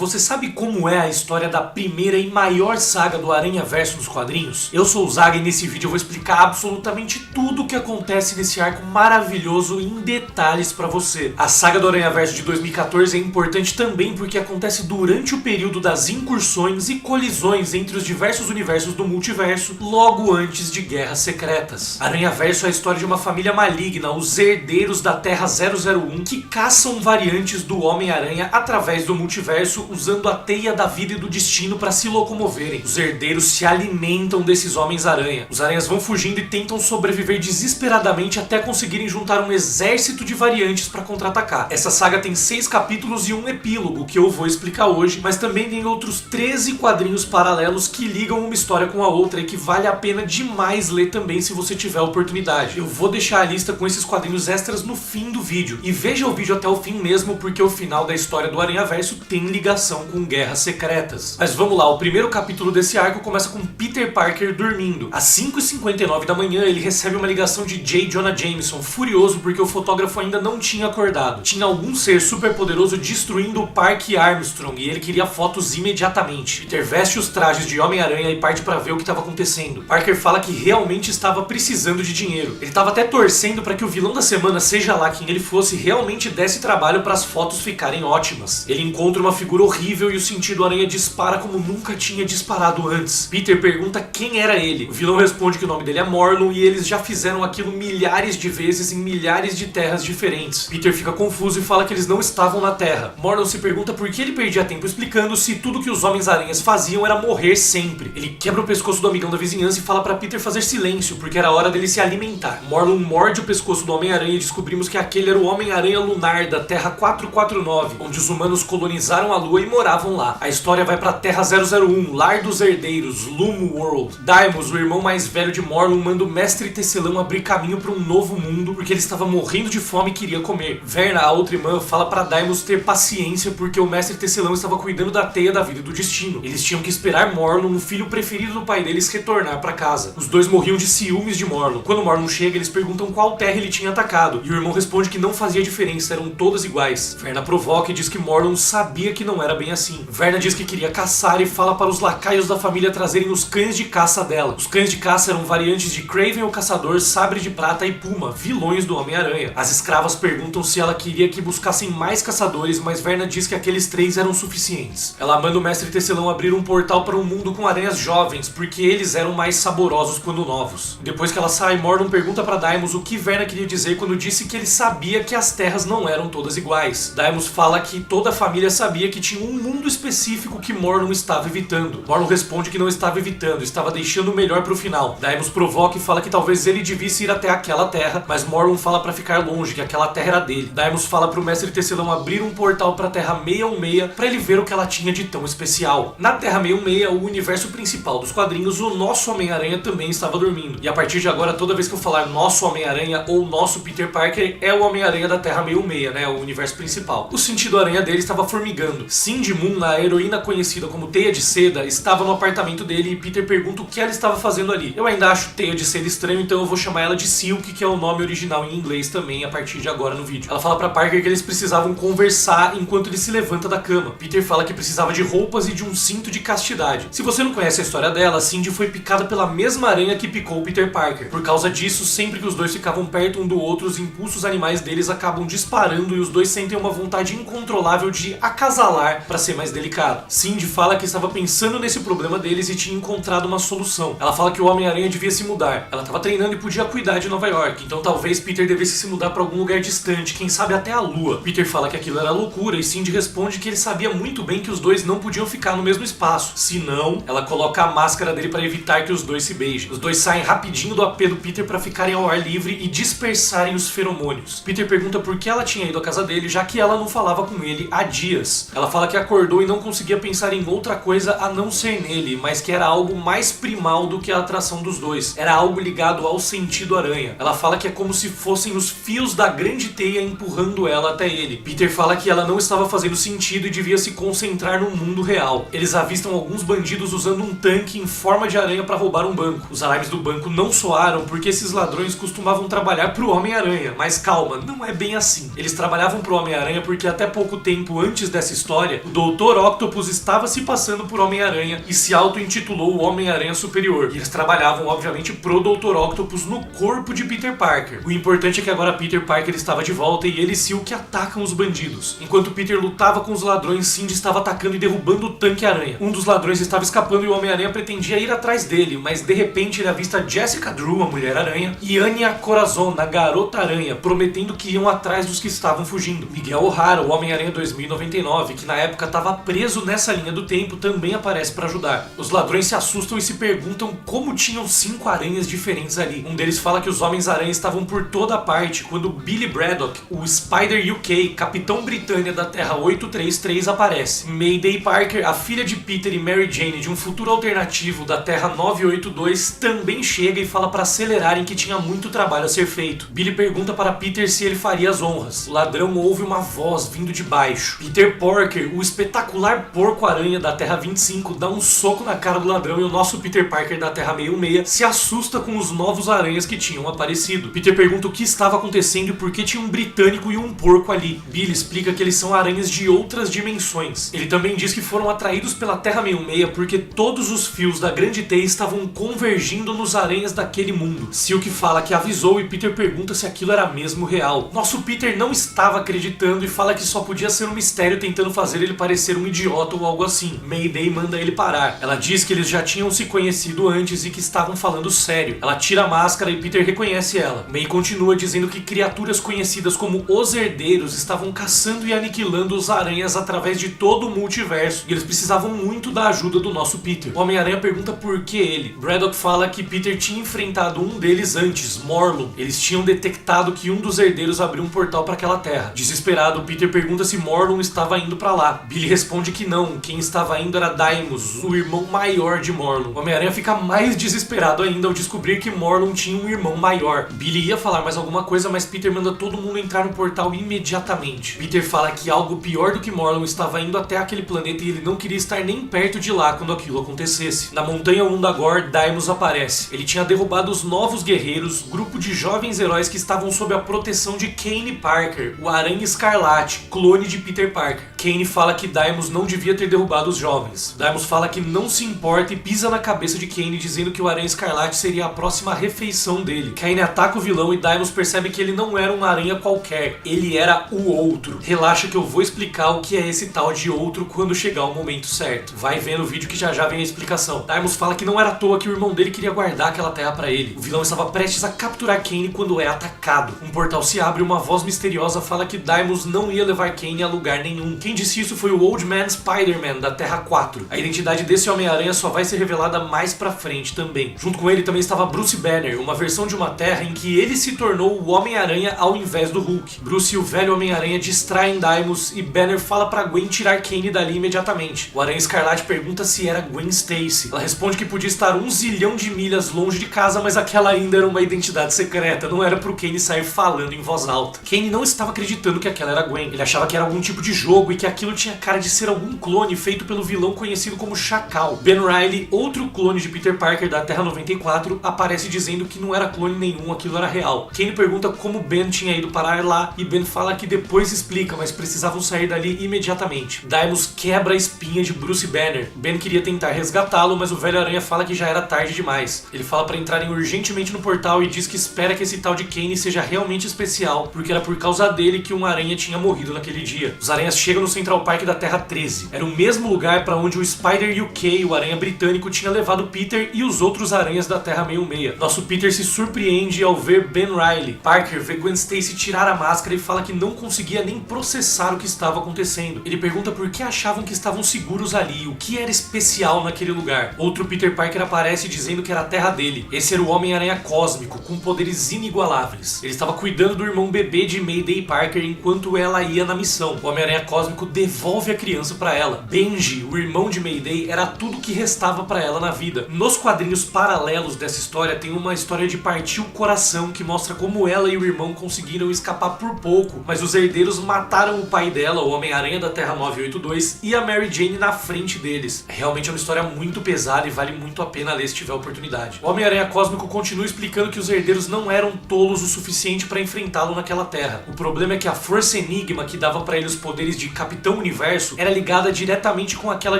Você sabe como é a história da primeira e maior saga do Aranhaverso nos quadrinhos? Eu sou o Zaga e nesse vídeo eu vou explicar absolutamente tudo o que acontece nesse arco maravilhoso em detalhes pra você. A saga do Aranhaverso de 2014 é importante também porque acontece durante o período das incursões e colisões entre os diversos universos do multiverso, logo antes de Guerras Secretas. Aranhaverso é a história de uma família maligna, os Herdeiros da Terra 001, que caçam variantes do Homem-Aranha através do multiverso, usando a teia da vida e do destino para se locomoverem. Os herdeiros se alimentam desses Homens-Aranha. Os aranhas vão fugindo e tentam sobreviver desesperadamente até conseguirem juntar um exército de variantes para contra-atacar. Essa saga tem 6 capítulos e um epílogo, que eu vou explicar hoje, mas também tem outros 13 quadrinhos paralelos que ligam uma história com a outra e que vale a pena demais ler também se você tiver a oportunidade. Eu vou deixar a lista com esses quadrinhos extras no fim do vídeo. E veja o vídeo até o fim mesmo, porque o final da história do Aranhaverso tem ligação com Guerras Secretas. Mas vamos lá, o primeiro capítulo desse arco começa com Peter Parker dormindo. Às 5h59 da manhã, ele recebe uma ligação de J. Jonah Jameson, furioso porque o fotógrafo ainda não tinha acordado. Tinha algum ser super poderoso destruindo o Parque Armstrong e ele queria fotos imediatamente. Peter veste os trajes de Homem-Aranha e parte para ver o que estava acontecendo. Parker fala que realmente estava precisando de dinheiro. Ele estava até torcendo para que o vilão da semana, seja lá quem ele fosse, realmente desse trabalho para as fotos ficarem ótimas. Ele encontra uma figura horrível e o sentido aranha dispara como nunca tinha disparado antes. Peter pergunta quem era ele. O vilão responde que o nome dele é Morlun e eles já fizeram aquilo milhares de vezes em milhares de terras diferentes. Peter fica confuso e fala que eles não estavam na Terra. Morlun se pergunta por que ele perdia tempo explicando se tudo que os Homens-Aranhas faziam era morrer sempre. Ele quebra o pescoço do amigão da vizinhança e fala para Peter fazer silêncio, porque era hora dele se alimentar. Morlun morde o pescoço do Homem-Aranha e descobrimos que aquele era o Homem-Aranha lunar da Terra 449, onde os humanos colonizaram a Lua e moravam lá. A história vai pra Terra 001, lar dos herdeiros, Lumo World. Daimos, o irmão mais velho de Morlun, manda o Mestre Tecelão abrir caminho para um novo mundo porque ele estava morrendo de fome e queria comer. Verna, a outra irmã, fala pra Daimos ter paciência porque o Mestre Tecelão estava cuidando da teia da vida e do destino. Eles tinham que esperar Morlun, o filho preferido do pai deles, retornar pra casa. Os dois morriam de ciúmes de Morlun. Quando Morlun chega, eles perguntam qual terra ele tinha atacado e o irmão responde que não fazia diferença, eram todas iguais. Verna provoca e diz que Morlun sabia que não era bem assim. Verna diz que queria caçar e fala para os lacaios da família trazerem os cães de caça dela. Os cães de caça eram variantes de Kraven o Caçador, Sabre de Prata e Puma, vilões do Homem-Aranha. As escravas perguntam se ela queria que buscassem mais caçadores, mas Verna diz que aqueles 3 eram suficientes. Ela manda o Mestre Tecelão abrir um portal para um mundo com aranhas jovens, porque eles eram mais saborosos quando novos. Depois que ela sai, Morlun pergunta para Daimos o que Verna queria dizer quando disse que ele sabia que as terras não eram todas iguais. Daimos fala que toda a família sabia que tinha um mundo específico que Morlun estava evitando. Morlun responde que não estava evitando, estava deixando o melhor pro final. Daimos provoca e fala que talvez ele devisse ir até aquela terra, mas Morlun fala pra ficar longe, que aquela terra era dele. Daimos fala pro Mestre Tecelão abrir um portal pra Terra 616 pra ele ver o que ela tinha de tão especial. Na Terra 616, o universo principal dos quadrinhos, o nosso Homem-Aranha também estava dormindo. E a partir de agora, toda vez que eu falar nosso Homem-Aranha ou nosso Peter Parker, é o Homem-Aranha da Terra 616, né? O universo principal. O sentido aranha dele estava formigando. Cindy Moon, a heroína conhecida como Teia de Seda, estava no apartamento dele e Peter pergunta o que ela estava fazendo ali. Eu ainda acho Teia de Seda estranho, então eu vou chamar ela de Silk, que é o nome original em inglês também a partir de agora no vídeo. Ela fala pra Parker que eles precisavam conversar enquanto ele se levanta da cama. Peter fala que precisava de roupas e de um cinto de castidade. Se você não conhece a história dela, Cindy foi picada pela mesma aranha que picou o Peter Parker. Por causa disso, sempre que os dois ficavam perto um do outro, os impulsos animais deles acabam disparando e os dois sentem uma vontade incontrolável de acasalar para ser mais delicado. Cindy fala que estava pensando nesse problema deles e tinha encontrado uma solução. Ela fala que o Homem-Aranha devia se mudar. Ela estava treinando e podia cuidar de Nova York, então talvez Peter devesse se mudar para algum lugar distante, quem sabe até a Lua. Peter fala que aquilo era loucura e Cindy responde que ele sabia muito bem que os dois não podiam ficar no mesmo espaço. Senão, ela coloca a máscara dele para evitar que os dois se beijem. Os dois saem rapidinho do AP do Peter para ficarem ao ar livre e dispersarem os feromônios. Peter pergunta por que ela tinha ido à casa dele, já que ela não falava com ele há dias. Ela fala que acordou e não conseguia pensar em outra coisa a não ser nele, mas que era algo mais primal do que a atração dos dois. Era algo ligado ao sentido aranha. Ela fala que é como se fossem os fios da grande teia empurrando ela até ele. Peter fala que ela não estava fazendo sentido e devia se concentrar no mundo real. Eles avistam alguns bandidos usando um tanque em forma de aranha para roubar um banco. Os alarmes do banco não soaram porque esses ladrões costumavam trabalhar pro Homem-Aranha, mas calma, não é bem assim. Eles trabalhavam pro Homem-Aranha porque até pouco tempo antes dessa história, história, o Dr. Octopus estava se passando por Homem-Aranha e se auto-intitulou o Homem-Aranha Superior. E eles trabalhavam, obviamente, pro Dr. Octopus no corpo de Peter Parker. O importante é que agora Peter Parker estava de volta e ele e Silk atacam os bandidos. Enquanto Peter lutava com os ladrões, Cindy estava atacando e derrubando o Tanque-Aranha. Um dos ladrões estava escapando e o Homem-Aranha pretendia ir atrás dele, mas de repente ele avista Jessica Drew, a Mulher-Aranha, e Anya Corazon, a Garota-Aranha, prometendo que iam atrás dos que estavam fugindo. Miguel O'Hara, o Homem-Aranha 2099, que na época estava preso nessa linha do tempo, também aparece para ajudar. Os ladrões se assustam e se perguntam como tinham 5 aranhas diferentes ali. Um deles fala que os Homens-Aranha estavam por toda parte quando Billy Braddock, o Spider UK, Capitão Britânia da Terra 833, aparece. Mayday Parker, a filha de Peter e Mary Jane de um futuro alternativo da Terra 982, também chega e fala para acelerarem que tinha muito trabalho a ser feito. Billy pergunta para Peter se ele faria as honras. O ladrão ouve uma voz vindo de baixo. Peter Porker, o espetacular Porco-Aranha da Terra 25, dá um soco na cara do ladrão e o nosso Peter Parker da Terra 66 se assusta com os novos aranhas que tinham aparecido. Peter pergunta o que estava acontecendo e por que tinha um britânico e um porco ali. Billy explica que eles são aranhas de outras dimensões. Ele também diz que foram atraídos pela Terra 66 porque todos os fios da grande teia estavam convergindo nos aranhas daquele mundo. Silk fala que avisou e Peter pergunta se aquilo era mesmo real. Nosso Peter não estava acreditando e fala que só podia ser um mistério tentando fazer ele parecer um idiota ou algo assim. Mayday manda ele parar. Ela diz que eles já tinham se conhecido antes e que estavam falando sério. Ela tira a máscara e Peter reconhece ela. May continua dizendo que criaturas conhecidas como os Herdeiros estavam caçando e aniquilando os aranhas através de todo o multiverso e eles precisavam muito da ajuda do nosso Peter. O Homem-Aranha pergunta por que ele. Braddock fala que Peter tinha enfrentado um deles antes, Morlun. Eles tinham detectado que um dos Herdeiros abriu um portal para aquela terra. Desesperado, Peter pergunta se Morlun estava indo para lá. Billy responde que não, quem estava indo era Daimos, o irmão maior de Morlun. O Homem-Aranha fica mais desesperado ainda ao descobrir que Morlun tinha um irmão maior. Billy ia falar mais alguma coisa, mas Peter manda todo mundo entrar no portal imediatamente. Peter fala que algo pior do que Morlun estava indo até aquele planeta e ele não queria estar nem perto de lá quando aquilo acontecesse. Na montanha Undagore, Daimos aparece. Ele tinha derrubado os Novos Guerreiros, grupo de jovens heróis que estavam sob a proteção de Kane Parker, o Aranha Escarlate, clone de Peter Parker. Kane fala que Daimos não devia ter derrubado os jovens. Daimos fala que não se importa e pisa na cabeça de Kane dizendo que o Aranha Escarlate seria a próxima refeição dele. Kane ataca o vilão e Daimos percebe que ele não era um aranha qualquer, ele era o outro. Relaxa que eu vou explicar o que é esse tal de outro quando chegar o momento certo. Vai vendo o vídeo que já vem a explicação. Daimos fala que não era à toa que o irmão dele queria guardar aquela terra pra ele. O vilão estava prestes a capturar Kane quando é atacado. Um portal se abre e uma voz misteriosa fala que Daimos não ia levar Kane a lugar nenhum. Quem disse isso foi o Old Man Spider-Man da Terra 4. A identidade desse Homem-Aranha só vai ser revelada mais pra frente também. Junto com ele também estava Bruce Banner, uma versão de uma terra em que ele se tornou o Homem-Aranha ao invés do Hulk. Bruce e o velho Homem-Aranha distraem Daimos e Banner fala pra Gwen tirar Kane dali imediatamente. O Aranha Escarlate pergunta se era Gwen Stacy. Ela responde que podia estar 1 zilhão de milhas longe de casa, mas aquela ainda era uma identidade secreta, não era pro Kane sair falando em voz alta. Kane não estava acreditando que aquela era Gwen. Ele achava que era algum tipo de jogo e que aquilo tinha cara de ser algum clone feito pelo vilão conhecido como Chacal. Ben Reilly, outro clone de Peter Parker da Terra 94, aparece dizendo que não era clone nenhum, aquilo era real. Kane pergunta como Ben tinha ido parar lá e Ben fala que depois explica, mas precisavam sair dali imediatamente. Daimos quebra a espinha de Bruce Banner. Ben queria tentar resgatá-lo, mas o velho aranha fala que já era tarde demais. Ele fala para entrarem urgentemente no portal e diz que espera que esse tal de Kane seja realmente especial, porque era por causa dele que um aranha tinha morrido naquele dia. Os aranhas chegam no Central Park da Terra 13. Era o mesmo lugar para onde o Spider UK, o aranha britânico, tinha levado Peter e os outros aranhas da Terra 66. Nosso Peter se surpreende ao ver Ben Reilly. Parker vê Gwen Stacy tirar a máscara e fala que não conseguia nem processar o que estava acontecendo. Ele pergunta por que achavam que estavam seguros ali, o que era especial naquele lugar. Outro Peter Parker aparece dizendo que era a terra dele. Esse era o Homem-Aranha Cósmico, com poderes inigualáveis. Ele estava cuidando do irmão bebê de Mayday Parker enquanto ela ia na missão. O Homem-Aranha Cósmico devolve a criança para ela. Benji, o irmão de Mayday, era tudo que restava para ela na vida. Nos quadrinhos paralelos dessa história tem uma história de partir o coração que mostra como ela e o irmão conseguiram escapar por pouco, mas os herdeiros mataram o pai dela, o Homem-Aranha da Terra 982, e a Mary Jane na frente deles. Realmente é uma história muito pesada e vale muito a pena ler se tiver oportunidade. O Homem-Aranha Cósmico continua explicando que os herdeiros não eram tolos o suficiente para enfrentá-lo naquela terra. O problema é que a Força Enigma, que dava para ele os poderes de Capitão Universo era ligada diretamente com aquela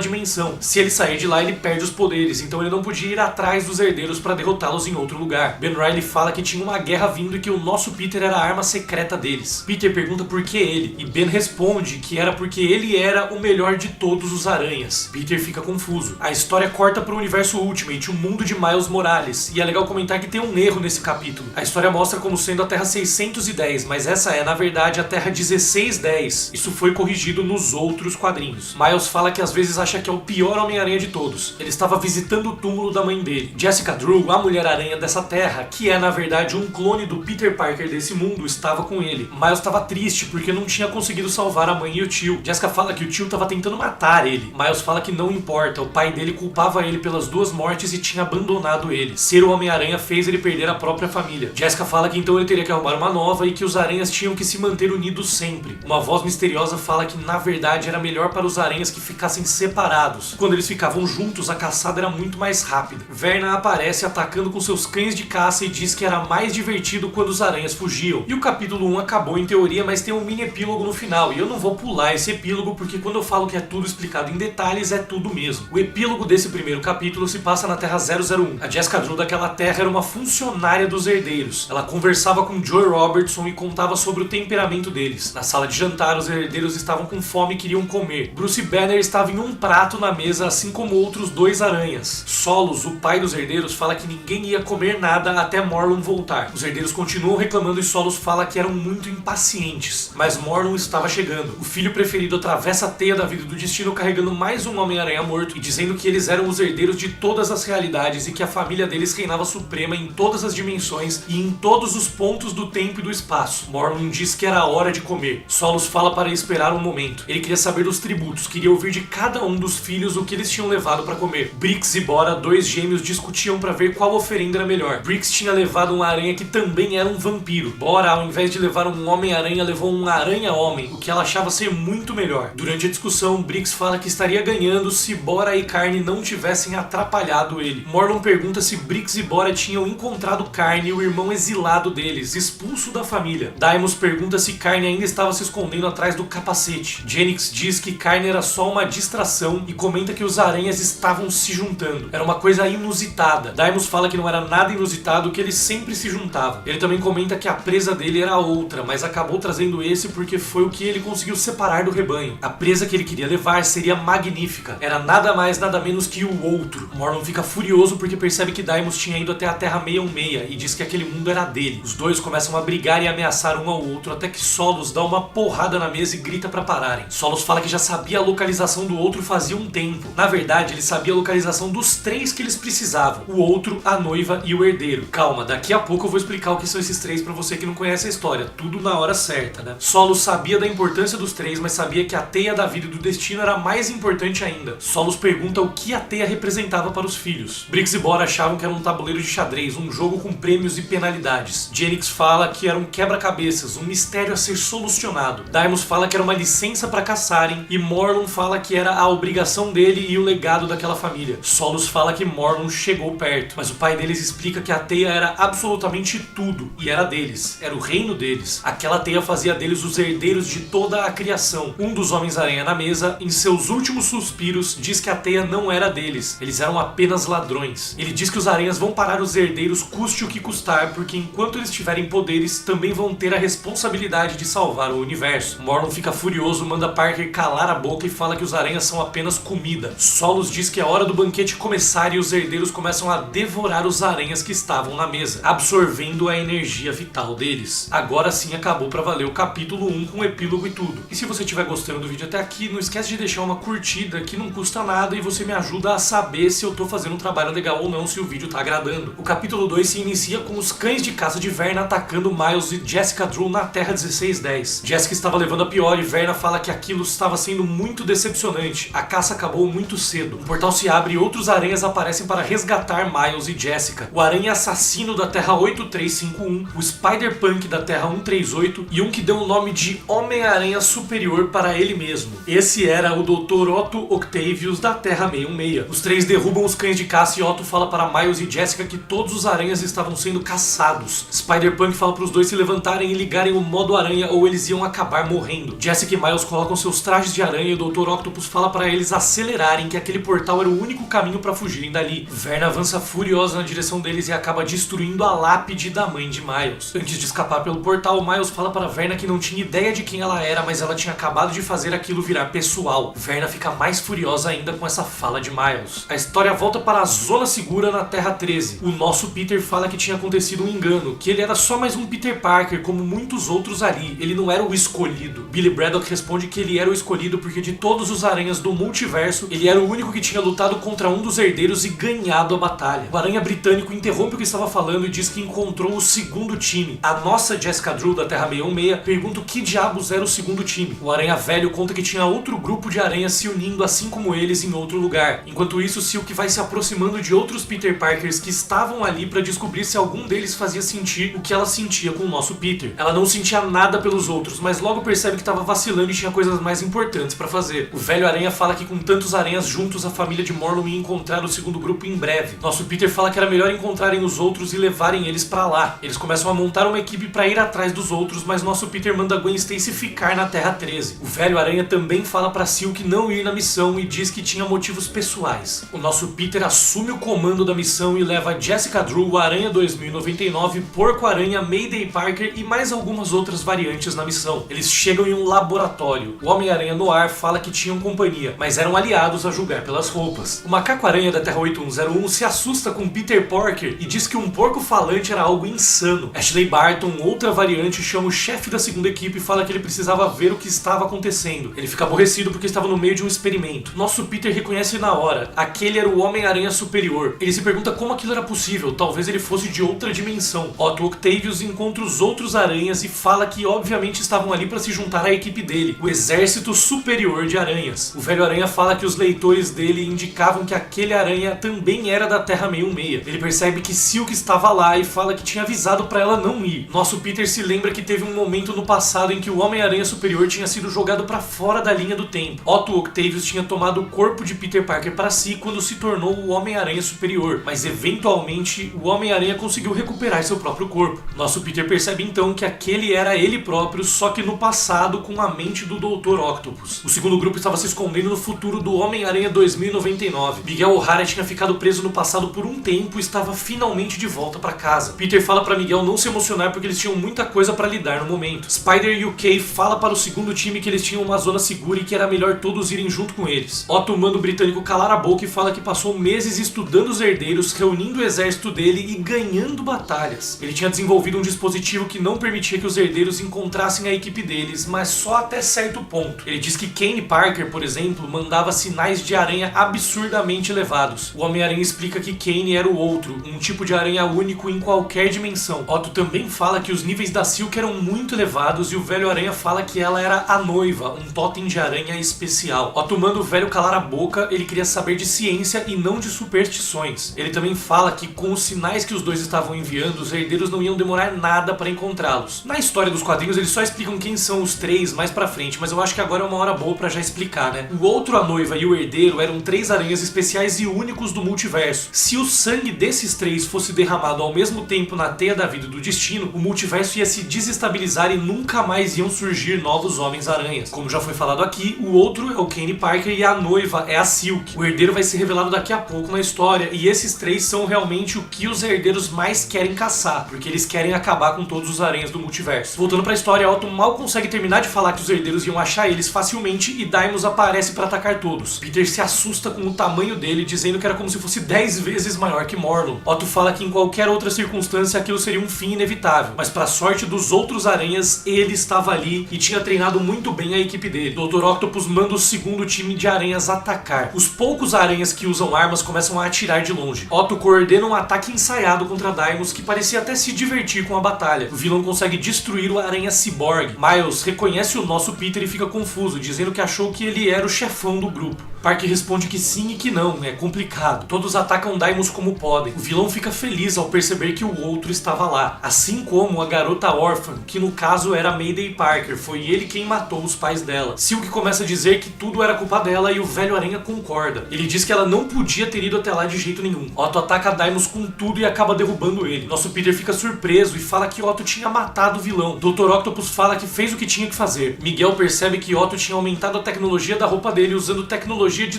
dimensão. Se ele sair de lá, ele perde os poderes, então ele não podia ir atrás dos herdeiros para derrotá-los em outro lugar. Ben Reilly fala que tinha uma guerra vindo e que o nosso Peter era a arma secreta deles. Peter pergunta por que ele, e Ben responde que era porque ele era o melhor de todos os aranhas. Peter fica confuso. A história corta para o universo Ultimate, o mundo de Miles Morales, e é legal comentar que tem um erro nesse capítulo. A história mostra como sendo a Terra 610, mas essa é, na verdade, a Terra 1610. Isso foi corrigido nos outros quadrinhos. Miles fala que às vezes acha que é o pior Homem-Aranha de todos. Ele estava visitando o túmulo da mãe dele. Jessica Drew, a Mulher-Aranha dessa Terra, que é na verdade um clone do Peter Parker desse mundo, estava com ele. Miles estava triste porque não tinha conseguido salvar a mãe e o tio. Jessica fala que o tio estava tentando matar ele. Miles fala que não importa, o pai dele culpava ele pelas duas mortes e tinha abandonado ele. Ser o Homem-Aranha fez ele perder a própria família. Jessica fala que então ele teria que arrumar uma nova e que os aranhas tinham que se manter unidos sempre. Uma voz misteriosa fala que na verdade era melhor para os aranhas que ficassem separados. Quando eles ficavam juntos, a caçada era muito mais rápida. Verna aparece atacando com seus cães de caça e diz que era mais divertido quando os aranhas fugiam. E o capítulo 1 acabou em teoria, mas tem um mini epílogo no final, e eu não vou pular esse epílogo porque quando eu falo que é tudo explicado em detalhes, é tudo mesmo. O epílogo desse primeiro capítulo se passa na Terra 001. A Jessica Drew daquela terra era uma funcionária dos herdeiros. Ela conversava com Joy Robertson e contava sobre o temperamento deles. Na sala de jantar, os herdeiros estavam com fome e queriam comer. Bruce Banner estava em um prato na mesa, assim como outros dois aranhas. Solos, o pai dos herdeiros, fala que ninguém ia comer nada até Morlun voltar. Os herdeiros continuam reclamando e Solos fala que eram muito impacientes. Mas Morlun estava chegando. O filho preferido atravessa a teia da vida e do destino carregando mais um Homem-Aranha morto e dizendo que eles eram os herdeiros de todas as realidades e que a família deles reinava suprema em todas as dimensões e em todos os pontos do tempo e do espaço. Morlun diz que era a hora de comer. Solos fala para esperar um momento. Ele queria saber dos tributos, queria ouvir de cada um dos filhos o que eles tinham levado para comer. Brix e Bora, dois gêmeos, discutiam para ver qual oferenda era melhor. Brix tinha levado um aranha que também era um vampiro. Bora, ao invés de levar um Homem-Aranha, levou um Aranha-Homem, o que ela achava ser muito melhor. Durante a discussão, Brix fala que estaria ganhando se Bora e Carne não tivessem atrapalhado ele. Morlun pergunta se Brix e Bora tinham encontrado Carne, o irmão exilado deles, expulso da família. Daimos pergunta se Carne ainda estava se escondendo atrás do capacete. Jennings diz que Carne era só uma distração e comenta que os aranhas estavam se juntando. Era uma coisa inusitada. Daimos fala que não era nada inusitado, que eles sempre se juntavam. Ele também comenta que a presa dele era outra, mas acabou trazendo esse porque foi o que ele conseguiu separar do rebanho. A presa que ele queria levar seria magnífica. Era nada mais, nada menos que o Outro. Morlun fica furioso porque percebe que Daimos tinha ido até a Terra 616 e diz que aquele mundo era dele. Os dois começam a brigar e ameaçar um ao outro até que Solos dá uma porrada na mesa e grita pra pararem. Solos fala que já sabia a localização do Outro fazia um tempo. Na verdade, ele sabia a localização dos três que eles precisavam. O Outro, a Noiva e o Herdeiro. Calma, daqui a pouco eu vou explicar o que são esses três pra você que não conhece a história. Tudo na hora certa, né? Solos sabia da importância dos três, mas sabia que a teia da vida e do destino era mais importante ainda. Solos pergunta o que a teia representava para os filhos. Brix e Bora achavam que era um tabuleiro de xadrez, um jogo com prêmios e penalidades. Jennings fala que era um quebra-cabeças, um mistério a ser solucionado. Daimos fala que era uma licença para caçarem e Morlun fala que era a obrigação dele e o legado daquela família. Solos fala que Morlun chegou perto, mas o pai deles explica que a teia era absolutamente tudo e era deles, era o reino deles. Aquela teia fazia deles os herdeiros de toda a criação. Um dos Homens-Aranha na mesa, em seus últimos suspiros, diz que a teia não era deles, eles eram apenas ladrões. Ele diz que os aranhas vão parar os herdeiros custe o que custar, porque enquanto eles tiverem poderes, também vão ter a responsabilidade de salvar o universo. Morlun fica furioso, manda Parker calar a boca e fala que os aranhas são apenas comida. Solos diz que é hora do banquete começar e os herdeiros começam a devorar os aranhas que estavam na mesa, absorvendo a energia vital deles. Agora sim acabou pra valer o capítulo 1 com epílogo e tudo. E se você estiver gostando do vídeo até aqui, não esquece de deixar uma curtida que não custa nada e você me ajuda a saber se eu tô fazendo um trabalho legal ou não, se o vídeo tá agradando. O capítulo 2 se inicia com os cães de caça de Verna atacando Miles e Jessica Drew na Terra 1610. Jessica estava levando a pior e Verna fala que aquilo estava sendo muito decepcionante. A caça acabou muito cedo. Um portal se abre e outros aranhas aparecem para resgatar Miles e Jessica. O aranha assassino da Terra 8351, o Spider-Punk da Terra 138 e um que deu o nome de Homem-Aranha Superior para ele mesmo. Esse era o Dr. Otto Octavius da Terra 616. Os três derrubam os cães de caça e Otto fala para Miles e Jessica que todos os aranhas estavam sendo caçados. Spider-Punk fala para os dois se levantarem e ligarem o modo aranha ou eles iam acabar morrendo. Jessica e Miles Miles colocam seus trajes de aranha e o Dr. Octopus fala para eles acelerarem, que aquele portal era o único caminho para fugirem dali. Verna avança furiosa na direção deles e acaba destruindo a lápide da mãe de Miles. Antes de escapar pelo portal, Miles fala para Verna que não tinha ideia de quem ela era, mas ela tinha acabado de fazer aquilo virar pessoal. Verna fica mais furiosa ainda com essa fala de Miles. A história volta para a Zona Segura na Terra 13. O nosso Peter fala que tinha acontecido um engano, que ele era só mais um Peter Parker, como muitos outros ali. Ele não era o escolhido. Billy Braddock responde que ele era o escolhido porque de todos os aranhas do multiverso, ele era o único que tinha lutado contra um dos herdeiros e ganhado a batalha. O aranha britânico interrompe o que estava falando e diz que encontrou o segundo time. A nossa Jessica Drew da Terra 616 pergunta o que diabos era o segundo time. O aranha velho conta que tinha outro grupo de aranhas se unindo assim como eles em outro lugar. Enquanto isso, Silk vai se aproximando de outros Peter Parkers que estavam ali para descobrir se algum deles fazia sentir o que ela sentia com o nosso Peter. Ela não sentia nada pelos outros, mas logo percebe que estava vacilando e tinha coisas mais importantes para fazer. O velho aranha fala que com tantos aranhas juntos, a família de Morlun ia encontrar o segundo grupo em breve. Nosso Peter fala que era melhor encontrarem os outros e levarem eles para lá. Eles começam a montar uma equipe para ir atrás dos outros, mas nosso Peter manda Gwen Stacy ficar na Terra 13. O velho aranha também fala para Silk não ir na missão e diz que tinha motivos pessoais. O nosso Peter assume o comando da missão e leva Jessica Drew, o Aranha 2099, Porco-Aranha, Mayday Parker e mais algumas outras variantes na missão. Eles chegam em um laboratório. O Homem-Aranha Noir fala que tinham companhia, mas eram aliados a julgar pelas roupas. O Macaco-Aranha da Terra 8101 se assusta com Peter Parker e diz que um porco falante era algo insano. Ashley Barton, outra variante, chama o chefe da segunda equipe e fala que ele precisava ver o que estava acontecendo. Ele fica aborrecido porque estava no meio de um experimento. Nosso Peter reconhece na hora. Aquele era o Homem-Aranha superior. Ele se pergunta como aquilo era possível. Talvez ele fosse de outra dimensão. Otto Octavius encontra os outros aranhas e fala que obviamente estavam ali para se juntar à equipe dele, o Exército Superior de Aranhas. O velho aranha fala que os leitores dele indicavam que aquele aranha também era da Terra 616. Ele percebe que Silk estava lá e fala que tinha avisado para ela não ir. Nosso Peter se lembra que teve um momento no passado em que o Homem-Aranha Superior tinha sido jogado para fora da linha do tempo. Otto Octavius tinha tomado o corpo de Peter Parker para si quando se tornou o Homem-Aranha Superior, mas eventualmente o Homem-Aranha conseguiu recuperar seu próprio corpo. Nosso Peter percebe então que aquele era ele próprio, só que no passado com a mente do Dr. Octopus. O segundo grupo estava se escondendo no futuro do Homem-Aranha 2099. Miguel O'Hara tinha ficado preso no passado por um tempo e estava finalmente de volta para casa. Peter fala para Miguel não se emocionar porque eles tinham muita coisa para lidar no momento. Spider UK fala para o segundo time que eles tinham uma zona segura e que era melhor todos irem junto com eles. Otto manda o britânico calar a boca e fala que passou meses estudando os herdeiros, reunindo o exército dele e ganhando batalhas. Ele tinha desenvolvido um dispositivo que não permitia que os herdeiros encontrassem a equipe deles, mas só até certo ponto. Ele diz que Kane Parker, por exemplo, mandava sinais de aranha absurdamente elevados. O Homem-Aranha explica que Kane era o outro, um tipo de aranha único em qualquer dimensão. Otto também fala que os níveis da Silk eram muito elevados e o velho aranha fala que ela era a noiva, um totem de aranha especial. Otto manda o velho calar a boca, ele queria saber de ciência e não de superstições. Ele também fala que com os sinais que os dois estavam enviando, os herdeiros não iam demorar nada para encontrá-los. Na história dos quadrinhos eles só explicam quem são os três mais pra frente, mas eu acho que agora é uma hora boa pra já explicar, né? O outro, a noiva e o herdeiro eram três aranhas especiais e únicos do multiverso. Se o sangue desses três fosse derramado ao mesmo tempo na teia da vida e do destino, o multiverso ia se desestabilizar e nunca mais iam surgir novos Homens-Aranhas. Como já foi falado aqui, o outro é o Kane Parker e a noiva é a Silk. O herdeiro vai ser revelado daqui a pouco na história e esses três são realmente o que os herdeiros mais querem caçar, porque eles querem acabar com todos os aranhas do multiverso. Voltando pra história, Otto mal consegue terminar de falar que os herdeiros iam achar eles facilmente e Daimos aparece para atacar todos. Peter se assusta com o tamanho dele, dizendo que era como se fosse 10 vezes maior que Morlun. Otto fala que em qualquer outra circunstância aquilo seria um fim inevitável, mas pra sorte dos outros aranhas, ele estava ali e tinha treinado muito bem a equipe dele. Dr. Octopus manda o segundo time de aranhas atacar. Os poucos aranhas que usam armas começam a atirar de longe. Otto coordena um ataque ensaiado contra Daimos que parecia até se divertir com a batalha. O vilão consegue destruir o aranha Cyborg. Miles reconhece o nosso Peter e fica confuso, dizendo que achou que ele era o chefão do grupo. Parker responde que sim e que não, é complicado. Todos atacam Deimos como podem. O vilão fica feliz ao perceber que o outro estava lá, assim como a garota órfã, que no caso era Mayday Parker, foi ele quem matou os pais dela. Silk começa a dizer que tudo era culpa dela e o Velho Aranha concorda. Ele diz que ela não podia ter ido até lá de jeito nenhum. Otto ataca Deimos com tudo e acaba derrubando ele. Nosso Peter fica surpreso e fala que Otto tinha matado o vilão. Dr. Octopus fala que fez o que tinha que fazer. Miguel percebe que Otto tinha aumentado a tecnologia da roupa dele usando tecnologia de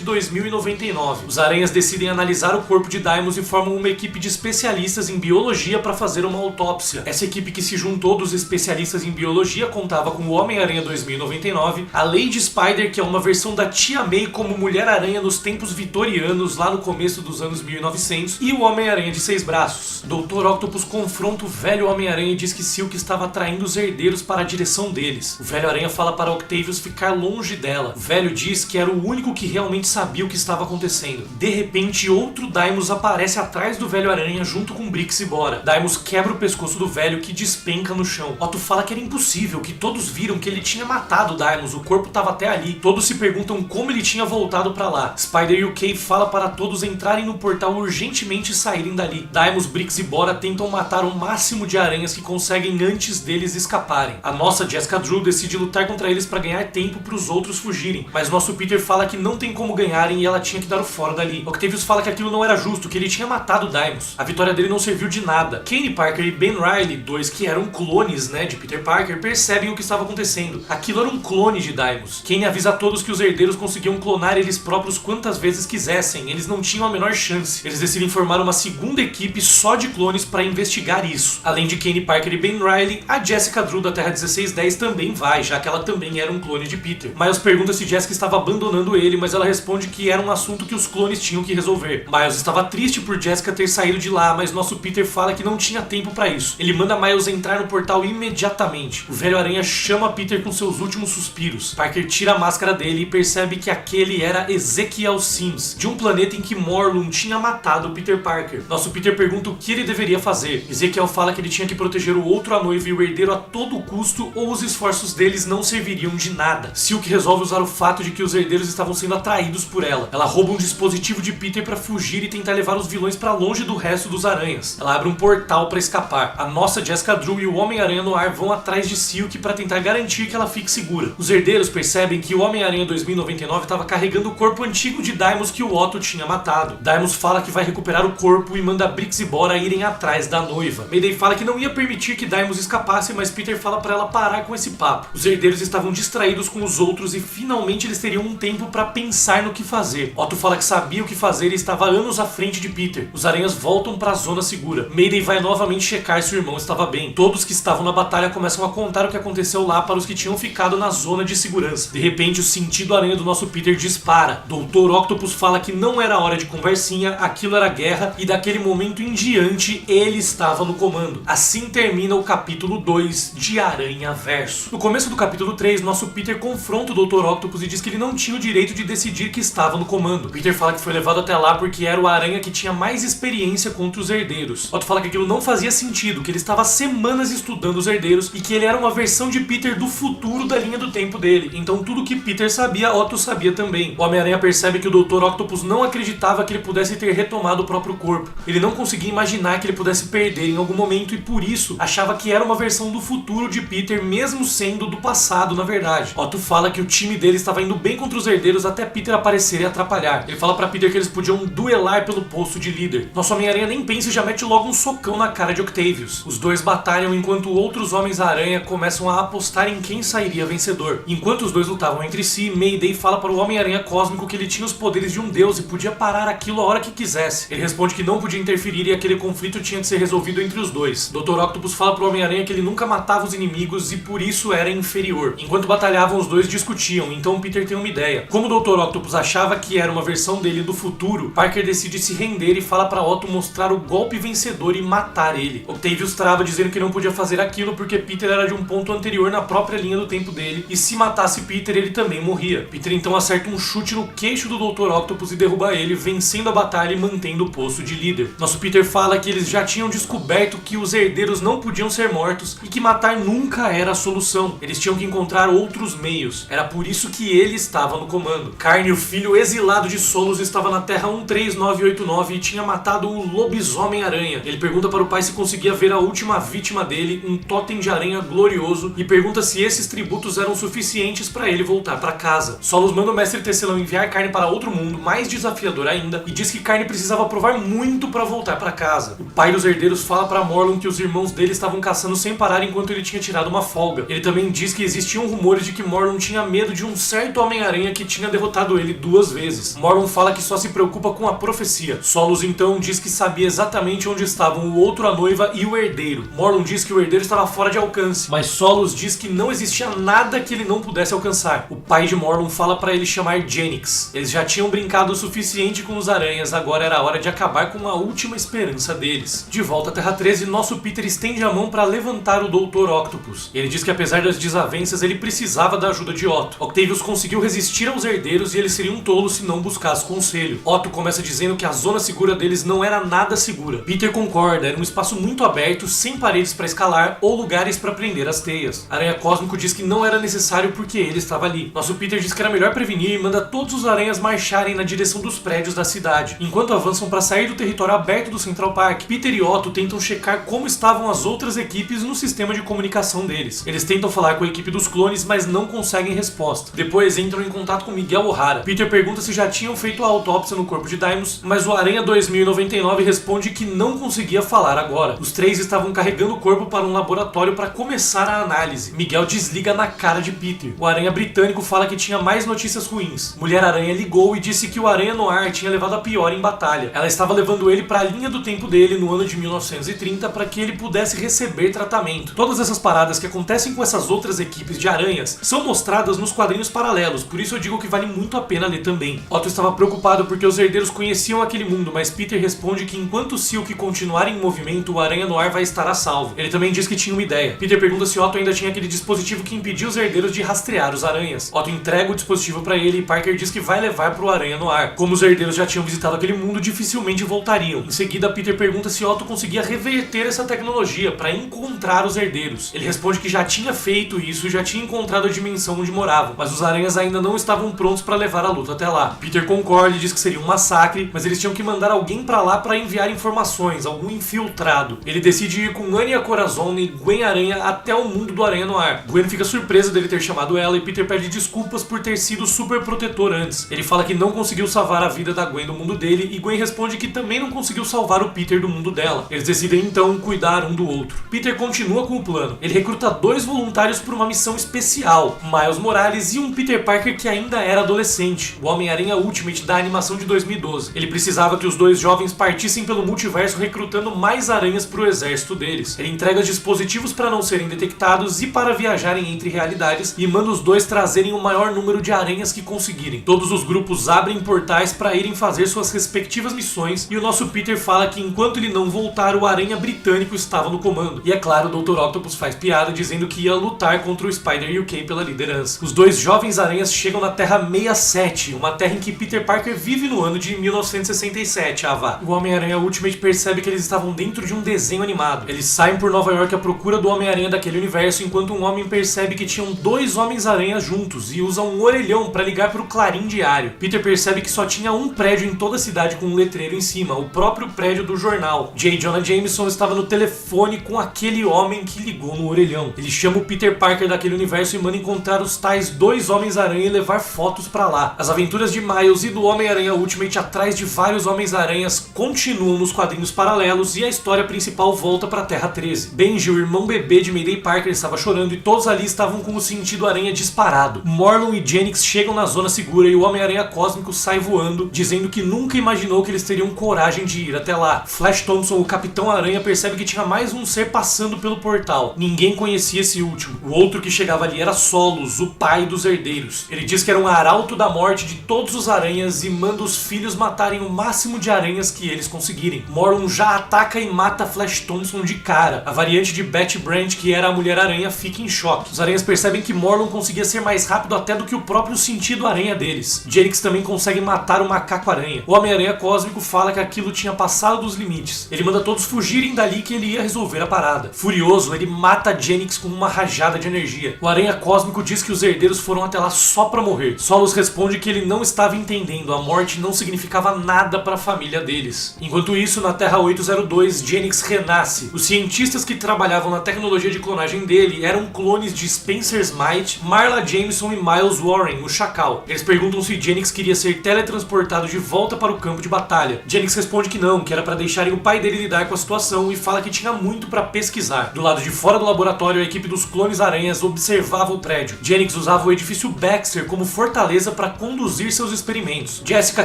2099. Os aranhas decidem analisar o corpo de Deimos e formam uma equipe de especialistas em biologia para fazer uma autópsia. Essa equipe, que se juntou dos especialistas em biologia, contava com o Homem-Aranha 2099, a Lady Spider, que é uma versão da Tia May como Mulher-Aranha nos tempos vitorianos, lá no começo dos anos 1900, e o Homem-Aranha de 6 braços. Dr. Octopus confronta o velho Homem-Aranha e diz que Silk estava atraindo os herdeiros para a direção deles. O velho Aranha fala para Octavius ficar longe dela. O velho diz que era o único que realmente sabia o que estava acontecendo. De repente, outro Deimos aparece atrás do velho Aranha junto com Brix e Bora. Deimos quebra o pescoço do velho, que despenca no chão. Otto fala que era impossível, que todos viram que ele tinha matado Deimos, o corpo estava até ali. Todos se perguntam como ele tinha voltado para lá. Spider e o Cave fala para todos entrarem no portal urgentemente e saírem dali. Deimos, Brix e Bora tentam matar o máximo de aranhas que conseguem antes deles escaparem. A nossa Jessica Drew decide lutar contra eles para ganhar tempo para os outros fugirem, mas nosso Peter fala que não tem como ganharem e ela tinha que dar o fora dali. Octavius fala que aquilo não era justo, que ele tinha matado Deimos. A vitória dele não serviu de nada. Kenny Parker e Ben Reilly, dois que eram clones, de Peter Parker, percebem o que estava acontecendo. Aquilo era um clone de Deimos. Kenny avisa a todos que os herdeiros conseguiam clonar eles próprios quantas vezes quisessem. Eles não tinham a menor chance. Eles decidem formar uma segunda equipe só de clones para investigar isso. Além de Kenny Parker e Ben Reilly, a Jessica Drew da Terra 1610 também vai, já que ela também era um clone de Peter. Miles pergunta se Jessica estava abandonando ele, mas ela responde que era um assunto que os clones tinham que resolver. Miles estava triste por Jessica ter saído de lá, mas nosso Peter fala que não tinha tempo para isso. Ele manda Miles entrar no portal imediatamente. O velho Aranha chama Peter com seus últimos suspiros. Parker tira a máscara dele e percebe que aquele era Ezekiel Sims, de um planeta em que Morlun tinha matado Peter Parker. Nosso Peter pergunta o que ele deveria fazer. Ezekiel fala que ele tinha que proteger o outro, a noiva e o herdeiro a todo custo, ou os esforços deles não serviriam de nada. Silk resolve usar o fato de que os herdeiros estavam sendo atraídos por ela. Ela rouba um dispositivo de Peter para fugir e tentar levar os vilões para longe do resto dos aranhas. Ela abre um portal para escapar. A nossa Jessica Drew e o Homem-Aranha no ar vão atrás de Silk para tentar garantir que ela fique segura. Os herdeiros percebem que o Homem-Aranha 2099 estava carregando o corpo antigo de Deimos que o Otto tinha matado. Deimos fala que vai recuperar o corpo e manda Brix e Bora irem atrás da noiva. Mayday fala que não ia permitir que Deimos escapasse, mas Peter fala para ela parar com esse papo. Os herdeiros estavam distraídos com os outros e finalmente eles teriam um tempo para pensar no que fazer. Otto fala que sabia o que fazer e estava anos à frente de Peter. Os aranhas voltam para a zona segura. Mayday vai novamente checar se o irmão estava bem. Todos que estavam na batalha começam a contar o que aconteceu lá para os que tinham ficado na zona de segurança. De repente, o sentido aranha do nosso Peter dispara. Dr. Octopus fala que não era hora de conversinha, aquilo era guerra e daquele momento em diante ele estava no comando. Assim termina o capítulo 2 de Aranha Verso. No começo do capítulo 3, nosso Peter confronta o Dr. Octopus e diz que ele não tinha o direito de decidir que estava no comando. Peter fala que foi levado até lá porque era o aranha que tinha mais experiência contra os herdeiros. Otto fala que aquilo não fazia sentido, que ele estava há semanas estudando os herdeiros e que ele era uma versão de Peter do futuro da linha do tempo dele. Então tudo que Peter sabia, Otto sabia também. O Homem-Aranha percebe que o Dr. Octopus não acreditava que ele pudesse ter retomado o próprio corpo. Ele não conseguia imaginar que ele pudesse perder em algum momento e por isso achava que era uma versão do futuro de Peter, mesmo sendo do passado, na verdade. Otto fala que o time dele estava indo bem contra os herdeiros até Peter aparecer e atrapalhar. Ele fala pra Peter que eles podiam duelar pelo posto de líder. Nosso Homem-Aranha nem pensa e já mete logo um socão na cara de Octavius. Os dois batalham enquanto outros Homens-Aranha começam a apostar em quem sairia vencedor. Enquanto os dois lutavam entre si, Mayday fala para o Homem-Aranha Cósmico que ele tinha os poderes de um deus e podia parar aquilo a hora que quisesse. Ele responde que não podia interferir e aquele conflito tinha de ser resolvido entre os dois. Dr. Octopus fala pro Homem-Aranha que ele nunca matava os inimigos e por isso era inferior. Enquanto batalhavam, os dois discutiam, então Peter tem uma ideia. Como o Dr. Octopus achava que era uma versão dele do futuro, Parker decide se render e fala pra Otto mostrar o golpe vencedor e matar ele. Octavius trava dizendo que não podia fazer aquilo porque Peter era de um ponto anterior na própria linha do tempo dele e se matasse Peter, ele também morria. Peter então acerta um chute no queixo do Dr. Octopus e derruba ele, vencendo a batalha e mantendo o posto de líder. Nosso Peter fala que eles já tinham descoberto que os herdeiros não podiam ser mortos e que matar nunca era a solução. Eles tinham que encontrar outros meios. Era por isso que ele estava no comando. Carne, o filho exilado de Solos, estava na Terra 13989 e tinha matado o Lobisomem-Aranha. Ele pergunta para o pai se conseguia ver a última vítima dele, um totem de aranha glorioso, e pergunta se esses tributos eram suficientes para ele voltar para casa. Solos manda o mestre Tecelão enviar Carne para outro mundo, mais desafiador ainda, e diz que Carne precisava provar muito para voltar para casa. O pai dos herdeiros fala para Morlun que os irmãos dele estavam caçando sem parar enquanto ele tinha tirado uma folga. Ele também diz que existiam rumores de que Morlun tinha medo de um certo Homem-Aranha que tinha derrotado ele 2 vezes. Morlun fala que só se preocupa com a profecia. Solos então diz que sabia exatamente onde estavam o outro, a noiva e o herdeiro. Morlun diz que o herdeiro estava fora de alcance, mas Solos diz que não existia nada que ele não pudesse alcançar. O pai de Morlun fala para ele chamar Genix. Eles já tinham brincado o suficiente com os aranhas, agora era a hora de acabar com a última esperança deles. De volta à Terra 13, nosso Peter estende a mão para levantar o Dr. Octopus. Ele diz que apesar das desavenças, ele precisava da ajuda de Otto. Octavius conseguiu resistir aos herdeiros e ele seria um tolo se não buscasse conselho. Otto começa dizendo que a zona segura deles não era nada segura. Peter concorda, era um espaço muito aberto, sem paredes para escalar ou lugares para prender as teias. Aranha Cósmico diz que não era necessário porque ele estava ali. Nosso Peter diz que era melhor prevenir e manda todos os aranhas marcharem na direção dos prédios da cidade. Enquanto avançam para sair do território aberto do Central Park, Peter e Otto tentam checar como estavam as outras equipes no sistema de comunicação deles. Eles tentam falar com a equipe dos clones, mas não conseguem resposta. Depois entram em contato com Miguel O'Hara. Peter pergunta se já tinham feito a autópsia no corpo de Deimos, mas o Aranha 2099 responde que não conseguia falar agora. Os 3 estavam carregando o corpo para um laboratório para começar a análise. Miguel desliga na cara de Peter. O Aranha britânico fala que tinha mais notícias ruins. Mulher-Aranha ligou e disse que o Aranha Noir tinha levado a pior em batalha. Ela estava levando ele para a linha do tempo dele no ano de 1930 para que ele pudesse receber tratamento. Todas essas paradas que acontecem com essas outras equipes de aranhas são mostradas nos quadrinhos paralelos, por isso eu digo que vale muito a pena ler também. Otto estava preocupado porque os herdeiros conheciam aquele mundo, mas Peter responde que enquanto Silk continuar em movimento, o Aranha Noir vai estar a salvo. Ele também diz que tinha uma ideia. Peter pergunta se Otto ainda tinha aquele dispositivo que impedia os herdeiros de rastrear os aranhas. Otto entrega o dispositivo para ele e Parker diz que vai levar para o Aranha Noir. Como os herdeiros já tinham visitado aquele mundo, dificilmente voltariam. Em seguida, Peter pergunta se Otto conseguia reverter essa tecnologia para encontrar os herdeiros. Ele responde que já tinha feito isso e já tinha encontrado a dimensão onde moravam, mas os aranhas ainda não estavam prontos para levar a luta até lá. Peter concorda e diz que seria um massacre, mas eles tinham que mandar alguém para lá para enviar informações, algum infiltrado. Ele decide ir com Anya Corazon e Gwen Aranha até o mundo do Aranha Noir. Gwen fica surpresa dele ter chamado ela e Peter pede desculpas por ter sido super protetor antes. Ele fala que não conseguiu salvar a vida da Gwen do mundo dele e Gwen responde que também não conseguiu salvar o Peter do mundo dela. Eles decidem então cuidar um do outro. Peter continua com o plano. Ele recruta 2 voluntários para uma missão especial, Miles Morales e um Peter Parker que ainda era adolescente, o Homem-Aranha Ultimate da animação de 2012. Ele precisava que os 2 jovens partissem pelo multiverso recrutando mais aranhas para o exército deles. Ele entrega dispositivos para não serem detectados e para viajarem entre realidades e manda os 2 trazerem o maior número de aranhas que conseguirem. Todos os grupos abrem portais para irem fazer suas respectivas missões e o nosso Peter fala que enquanto ele não voltar, o Aranha britânico estava no comando. E é claro, o Dr. Octopus faz piada dizendo que ia lutar contra o Spider UK pela liderança. Os 2 jovens aranhas chegam na Terra 67, uma terra em que Peter Parker vive no ano de 1967, Ava. O Homem-Aranha Ultimate percebe que eles estavam dentro de um desenho animado. Eles saem por Nova York à procura do Homem-Aranha daquele universo, enquanto um homem percebe que tinham 2 Homens-Aranhas juntos e usa um orelhão para ligar para o Clarim Diário. Peter percebe que só tinha um prédio em toda a cidade com um letreiro em cima, o próprio prédio do jornal. J. Jonah Jameson estava no telefone com aquele homem que ligou no orelhão. Ele chama o Peter Parker daquele universo e manda encontrar os tais 2 Homens-Aranha e levar fotos pra lá. As aventuras de Miles e do Homem-Aranha Ultimate atrás de vários Homens-Aranhas continuam nos quadrinhos paralelos e a história principal volta pra Terra 13. Benji, o irmão bebê de Mayday Parker, estava chorando e todos ali estavam com o sentido aranha disparado. Morlun e Genix chegam na zona segura e o Homem-Aranha Cósmico sai voando, dizendo que nunca imaginou que eles teriam coragem de ir até lá. Flash Thompson, o Capitão Aranha, percebe que tinha mais um ser passando pelo portal. Ninguém conhecia esse último. O outro que chegava ali era Solos, o pai dos herdeiros. Ele diz que era um arauto da morte de todos os aranhas e manda os filhos matarem o máximo de aranhas que eles conseguirem. Morlun já ataca e mata Flash Thompson de cara. A variante de Betty Brant, que era a Mulher-Aranha, fica em choque. Os aranhas percebem que Morlun conseguia ser mais rápido até do que o próprio sentido aranha deles. Genix também consegue matar o Macaco-Aranha. O Homem-Aranha Cósmico fala que aquilo tinha passado dos limites. Ele manda todos fugirem dali que ele ia resolver a parada. Furioso, ele mata Genix com uma rajada de energia. O Aranha Cósmico diz que os herdeiros foram até lá só pra morrer. Solos responde que ele não estava entendendo, a morte não significava nada para a família deles. Enquanto isso, na Terra 802, Jennings renasce. Os cientistas que trabalhavam na tecnologia de clonagem dele eram clones de Spencer Smythe, Marla Jameson e Miles Warren, o Chacal. Eles perguntam se Jennings queria ser teletransportado de volta para o campo de batalha. Jennings responde que não, que era para deixarem o pai dele lidar com a situação e fala que tinha muito para pesquisar. Do lado de fora do laboratório, a equipe dos clones aranhas observava o prédio. Jennings usava o edifício Baxter como fortaleza para conduzir seus experimentos. Jessica,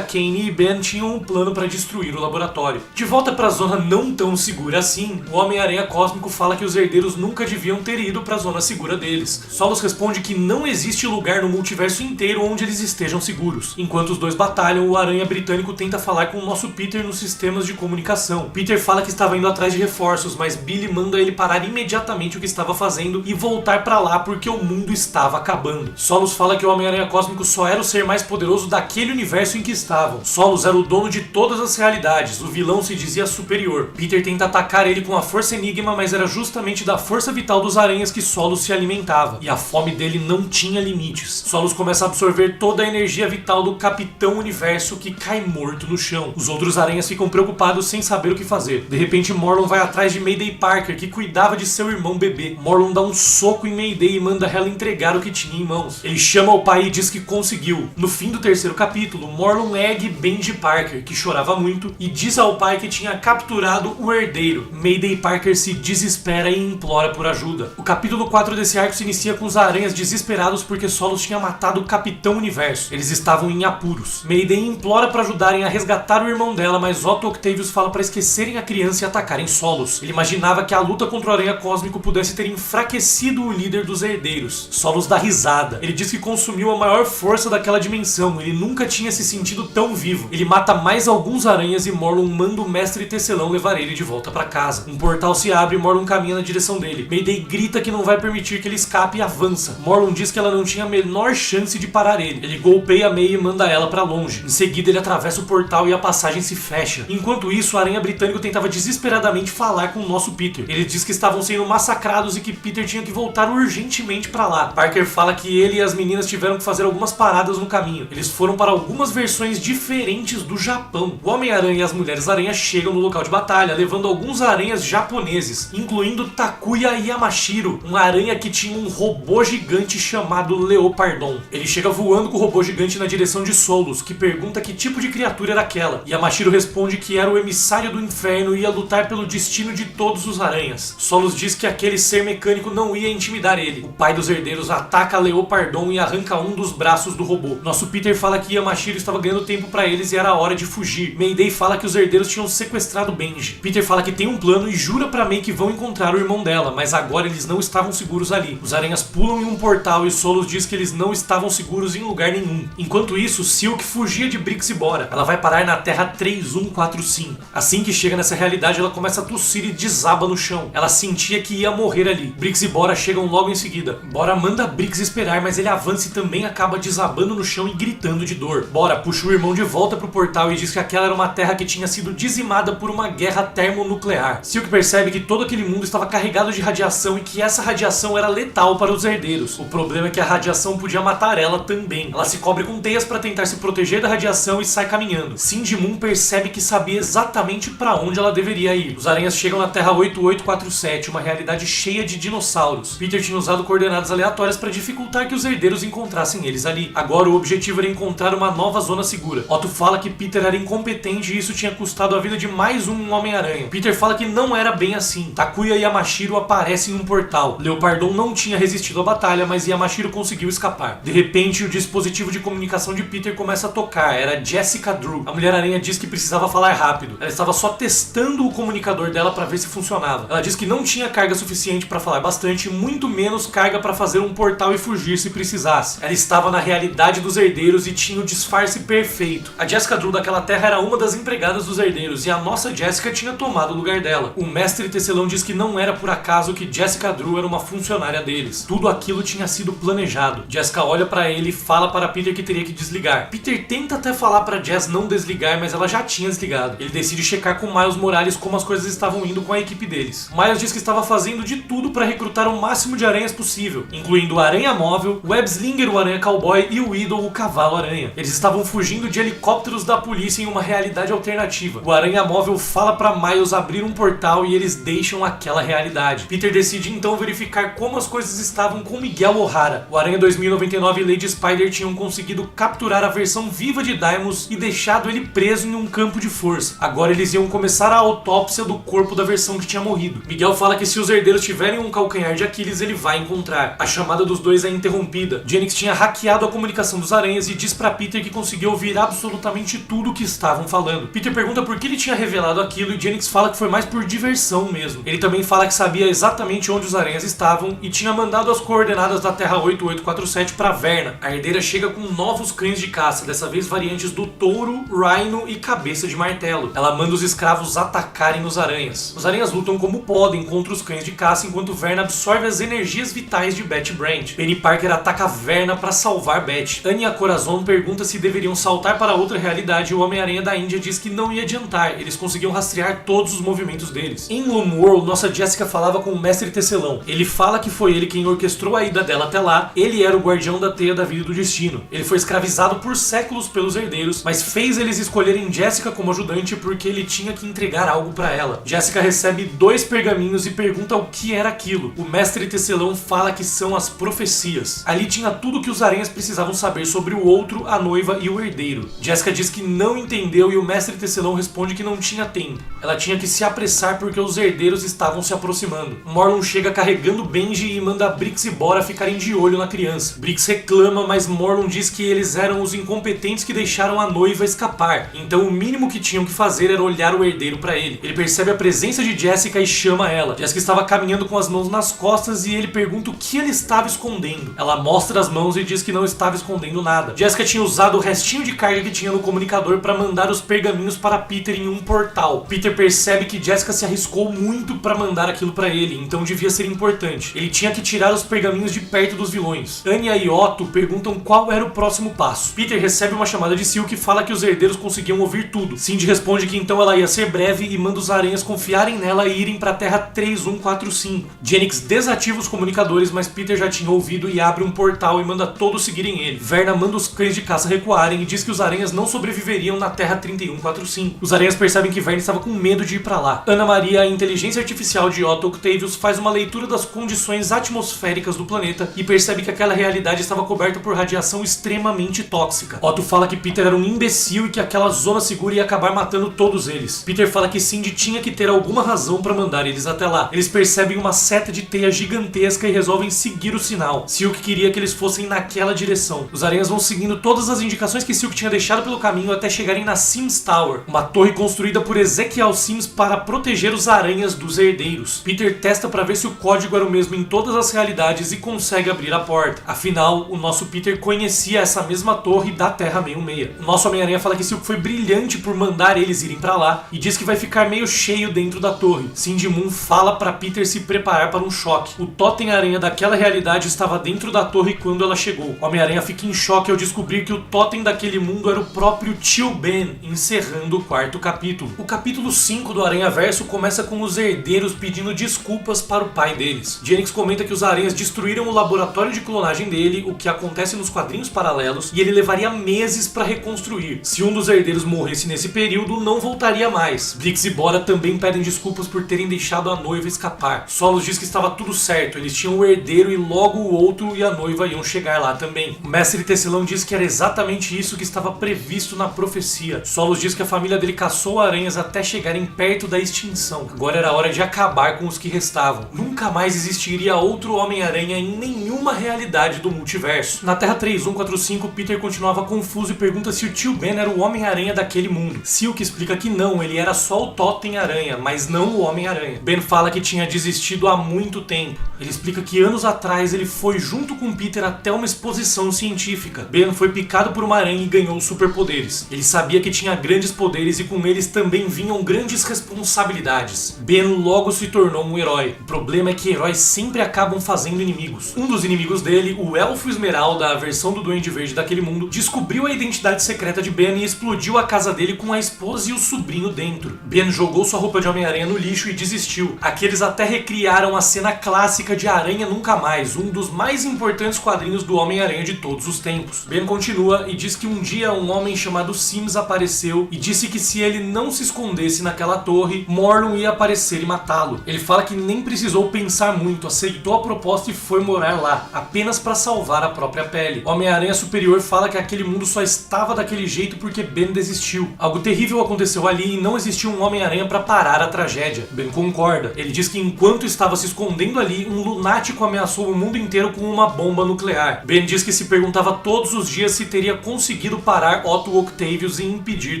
Kane e Ben tinham um plano para destruir o laboratório. De volta para a zona não tão segura assim, o Homem-Aranha Cósmico fala que os herdeiros nunca deviam ter ido para a zona segura deles. Solos responde que não existe lugar no multiverso inteiro onde eles estejam seguros. Enquanto os dois batalham, o Aranha Britânico tenta falar com o nosso Peter nos sistemas de comunicação. Peter fala que estava indo atrás de reforços, mas Billy manda ele parar imediatamente o que estava fazendo e voltar para lá porque o mundo estava acabando. Solos fala que o Homem-Aranha Cósmico só era o ser mais poderoso daquele universo em que estavam. Solos era o dono de todas as realidades, o vilão se dizia superior. Peter tenta atacar ele com a Força Enigma, mas era justamente da força vital dos aranhas que Solos se alimentava, e a fome dele não tinha limites. Solos começa a absorver toda a energia vital do Capitão Universo, que cai morto no chão. Os outros aranhas ficam preocupados sem saber o que fazer. De repente, Morlun vai atrás de Mayday Parker, que cuidava de seu irmão bebê. Morlun dá um soco em Mayday e manda ela entregar o que tinha em mãos. Ele chama o pai e diz que conseguiu. No fim do terceiro capítulo, Morlun ergue Benji Parker, que chorava muito, e diz ao pai que tinha capturado o herdeiro. Mayday Parker se desespera e implora por ajuda. O capítulo 4 desse arco se inicia com os aranhas desesperados porque Solos tinha matado o Capitão Universo. Eles estavam em apuros. Mayday implora para ajudarem a resgatar o irmão dela, mas Otto Octavius fala para esquecerem a criança e atacarem Solos. Ele imaginava que a luta contra o Aranha Cósmico pudesse ter enfraquecido o líder dos herdeiros. Solos dá risada. Ele diz que consumiu a maior força daquela dimensão. Ele nunca tinha se sentido tão vivo. Ele mata mais alguns aranhas e Morlun manda o Mestre Tecelão levar ele de volta para casa. Um portal se abre e Morlun caminha na direção dele. Mayday grita que não vai permitir que ele escape e avança. Morlun diz que ela não tinha a menor chance de parar ele. Ele golpeia a May e manda ela para longe. Em seguida ele atravessa o portal e a passagem se fecha. Enquanto isso, o Aranha Britânico tentava desesperadamente falar com o nosso Peter. Ele diz que estavam sendo massacrados e que Peter tinha que voltar urgentemente para lá. Parker fala que ele e as meninas tiveram que fazer algumas paradas no caminho. Eles foram para algumas versões diferentes do Japão. O Homem-Aranha e as Mulheres-Aranha chegam no local de batalha, levando alguns aranhas japoneses, incluindo Takuya Yamashiro, um aranha que tinha um robô gigante chamado Leopardon. Ele chega voando com o robô gigante na direção de Solos, que pergunta que tipo de criatura era aquela. Yamashiro responde que era o emissário do inferno e ia lutar pelo destino de todos os aranhas. Solos diz que aquele ser mecânico não ia intimidar ele. O pai dos herdeiros ataca Leopardon e arranca um dos braços do robô. Nosso Peter fala que Yamashiro estava ganhando tempo para eles e era hora de fugir. Mayday fala que os herdeiros tinham sequestrado Benji. Peter fala que tem um plano e jura pra May que vão encontrar o irmão dela, mas agora eles não estavam seguros ali. Os aranhas pulam em um portal e Solos diz que eles não estavam seguros em lugar nenhum. Enquanto isso, Silk fugia de Brix e Bora. Ela vai parar na Terra 3145. Assim que chega nessa realidade, ela começa a tossir e desaba no chão. Ela sentia que ia morrer ali. Brix e Bora chegam logo em seguida. Bora manda Brix esperar, mas ele avança e também acaba desabando no chão e gritando de dor. Bora puxa o irmão de volta pro portal e diz que aquela era uma terra que tinha sido dizimada por uma guerra termonuclear. Silk percebe que todo aquele mundo estava carregado de radiação e que essa radiação era letal para os herdeiros. O problema é que a radiação podia matar ela também. Ela se cobre com teias para tentar se proteger da radiação e sai caminhando. Cindy Moon percebe que sabia exatamente para onde ela deveria ir. Os aranhas chegam na Terra 8847, uma realidade cheia de dinossauros. Peter tinha usado coordenadas aleatórias para dificultar que os herdeiros encontrassem eles ali. Agora o objetivo era encontrar uma nova zona segura. Otto fala que Peter era incompetente e isso tinha custado a vida de mais um Homem-Aranha. Peter fala que não era bem assim. Takuya e Yamashiro aparecem em um portal. Leopardon não tinha resistido à batalha, mas Yamashiro conseguiu escapar. De repente, o dispositivo de comunicação de Peter começa a tocar. Era Jessica Drew. A Mulher-Aranha diz que precisava falar rápido. Ela estava só testando o comunicador dela para ver se funcionava. Ela diz que não tinha carga suficiente para falar bastante, muito menos carga para fazer um portal e fugir se precisasse. Ela estava na realidade dos herdeiros e tinha o disfarce perfeito. A Jessica Drew daquela terra era uma das empregadas dos herdeiros e a nossa Jessica tinha tomado o lugar dela. O Mestre Tecelão diz que não era por acaso que Jessica Drew era uma funcionária deles. Tudo aquilo tinha sido planejado. Jessica olha para ele e fala para Peter que teria que desligar. Peter tenta até falar para Jess não desligar, mas ela já tinha desligado. Ele decide checar com Miles Morales como as coisas estavam indo com a equipe deles. Miles diz que estava fazendo de tudo para recrutar o máximo de aranhas possível, incluindo o Aranha Móvel, o Web Slinger, o Aranha Cowboy e o seu ídolo, o Cavalo-Aranha. Eles estavam fugindo de helicópteros da polícia em uma realidade alternativa. O Aranha Móvel fala para Miles abrir um portal e eles deixam aquela realidade. Peter decide então verificar como as coisas estavam com Miguel O'Hara. O Aranha 2099 e Lady Spider tinham conseguido capturar a versão viva de Deimos e deixado ele preso em um campo de força. Agora eles iam começar a autópsia do corpo da versão que tinha morrido. Miguel fala que se os herdeiros tiverem um calcanhar de Aquiles, ele vai encontrar. A chamada dos dois é interrompida. Jennings tinha hackeado a comunicação dos aranhas e diz pra Peter que conseguiu ouvir absolutamente tudo o que estavam falando. Peter pergunta por que ele tinha revelado aquilo e Jennings fala que foi mais por diversão mesmo. Ele também fala que sabia exatamente onde os aranhas estavam e tinha mandado as coordenadas da Terra 8847 pra Verna. A herdeira chega com novos cães de caça, dessa vez variantes do touro, Rhino e cabeça de martelo. Ela manda os escravos atacarem os aranhas. Os aranhas lutam como podem contra os cães de caça enquanto Verna absorve as energias vitais de Betty Brant. Penny Parker ataca Verna para salvar Betty. Anya Corazon pergunta se deveriam saltar para outra realidade e o Homem-Aranha da Índia diz que não ia adiantar, eles conseguiam rastrear todos os movimentos deles. Em Loom World, nossa Jessica falava com o Mestre Tecelão. Ele fala que foi ele quem orquestrou a ida dela até lá, ele era o guardião da teia da vida e do destino. Ele foi escravizado por séculos pelos herdeiros, mas fez eles escolherem Jessica como ajudante porque ele tinha que entregar algo para ela. Jessica recebe 2 pergaminhos e pergunta o que era aquilo. O Mestre Tecelão fala que são as profecias. Ali tinha tudo que os aranhas precisavam saber sobre o outro, a noiva e o herdeiro. Jessica diz que não entendeu e o Mestre Tecelão responde que não tinha tempo. Ela tinha que se apressar porque os herdeiros estavam se aproximando. Morlun chega carregando Benji e manda Brix e Bora ficarem de olho na criança. Brix reclama, mas Morlun diz que eles eram os incompetentes que deixaram a noiva escapar. Então o mínimo que tinham que fazer era olhar o herdeiro para ele. Ele percebe a presença de Jessica e chama ela. Jessica estava caminhando com as mãos nas costas e ele pergunta o que ele estava escondendo. Ela mostra as mãos e diz que não estava escondendo nada. Jessica tinha usado o restinho de carga que tinha no comunicador para mandar os pergaminhos para Peter em um portal. Peter percebe que Jessica se arriscou muito para mandar aquilo para ele, então devia ser importante. Ele tinha que tirar os pergaminhos de perto dos vilões. Anya e Otto perguntam qual era o próximo passo. Peter recebe uma chamada de Silk e fala que os herdeiros conseguiam ouvir tudo. Cindy responde que então ela ia ser breve e manda os aranhas confiarem nela e irem para a Terra 3145. Jennings desativa os comunicadores, mas Peter já tinha ouvido e abre um portal e manda todos seguirem ele. Verna manda os cães de caça recuarem e diz que os aranhas não sobreviveriam na Terra 3145. Os aranhas percebem que Verna estava com medo de ir para lá. Ana Maria, a inteligência artificial de Otto Octavius, faz uma leitura das condições atmosféricas do planeta e percebe que aquela realidade estava coberta por radiação extremamente tóxica. Otto fala que Peter era um imbecil e que aquela zona segura ia acabar matando todos eles. Peter fala que Cindy tinha que ter alguma razão para mandar eles até lá. Eles percebem uma seta de teia gigantesca e resolvem seguir o sinal. Silk queria que eles fossem naquela direção. Os aranhas vão seguindo todas as indicações que Silk tinha deixado pelo caminho até chegarem na Sims Tower, uma torre construída por Ezekiel Sims para proteger os aranhas dos herdeiros. Peter testa para ver se o código era o mesmo em todas as realidades e consegue abrir a porta. Afinal, o nosso Peter conhecia essa mesma torre da Terra 66. O nosso Homem-Aranha fala que Silk foi brilhante por mandar eles irem para lá e diz que vai ficar meio cheio dentro da torre. Cindy Moon fala para Peter se preparar para um choque. O Totem-Aranha daquela realidade estava dentro da torre quando ela chegou. O Homem-Aranha fica em choque ao descobrir que o Totem daquele mundo era o próprio Tio Ben, encerrando o 4º capítulo. O capítulo 5 do Aranhaverso começa com os herdeiros pedindo desculpas para o pai deles. Jennings comenta que os aranhas destruíram o laboratório de clonagem dele, o que acontece nos quadrinhos paralelos, e ele levaria meses para reconstruir. Se um dos herdeiros morresse nesse período, não voltaria mais. Brix e Bora também pedem desculpas por terem deixado a noiva escapar. Solos diz que estava tudo certo, eles tinham o herdeiro e logo o outro e a noiva iam chegar lá também. O Mestre Tecelão diz que era exatamente isso que estava previsto na profecia. Solos diz que a família dele caçou aranhas até chegarem perto da extinção. Agora era hora de acabar com os que restavam. Nunca mais existiria outro Homem-Aranha em nenhuma realidade do multiverso. Na Terra 3145, Peter continuava confuso e pergunta se o Tio Ben era o Homem-Aranha daquele mundo. Silk explica que não, ele era só o Totem-Aranha, mas não o Homem-Aranha. Ben fala que tinha desistido há muito tempo. Ele explica que anos atrás ele foi junto com Peter até uma exposição científica. Ben foi picado por uma aranha e ganhou superpoderes. Ele sabia que tinha grandes poderes e com eles também vinham grandes responsabilidades. Ben logo se tornou um herói. O problema é que heróis sempre acabam fazendo inimigos. Um dos inimigos dele, o Elfo Esmeralda, a versão do Duende Verde daquele mundo, descobriu a identidade secreta de Ben e explodiu a casa dele com a esposa e o sobrinho dentro. Ben jogou sua roupa de Homem-Aranha no lixo e desistiu. Aqueles até recriaram a cena clássica temática de Aranha Nunca Mais, um dos mais importantes quadrinhos do Homem-Aranha de todos os tempos. Ben continua e diz que um dia um homem chamado Sims apareceu e disse que se ele não se escondesse naquela torre, Morlun ia aparecer e matá-lo. Ele fala que nem precisou pensar muito, aceitou a proposta e foi morar lá, apenas para salvar a própria pele. O Homem-Aranha Superior fala que aquele mundo só estava daquele jeito porque Ben desistiu. Algo terrível aconteceu ali e não existiu um Homem-Aranha para parar a tragédia. Ben concorda. Ele diz que enquanto estava se escondendo ali, um lunático ameaçou o mundo inteiro com uma bomba nuclear. Ben diz que se perguntava todos os dias se teria conseguido parar Otto Octavius e impedir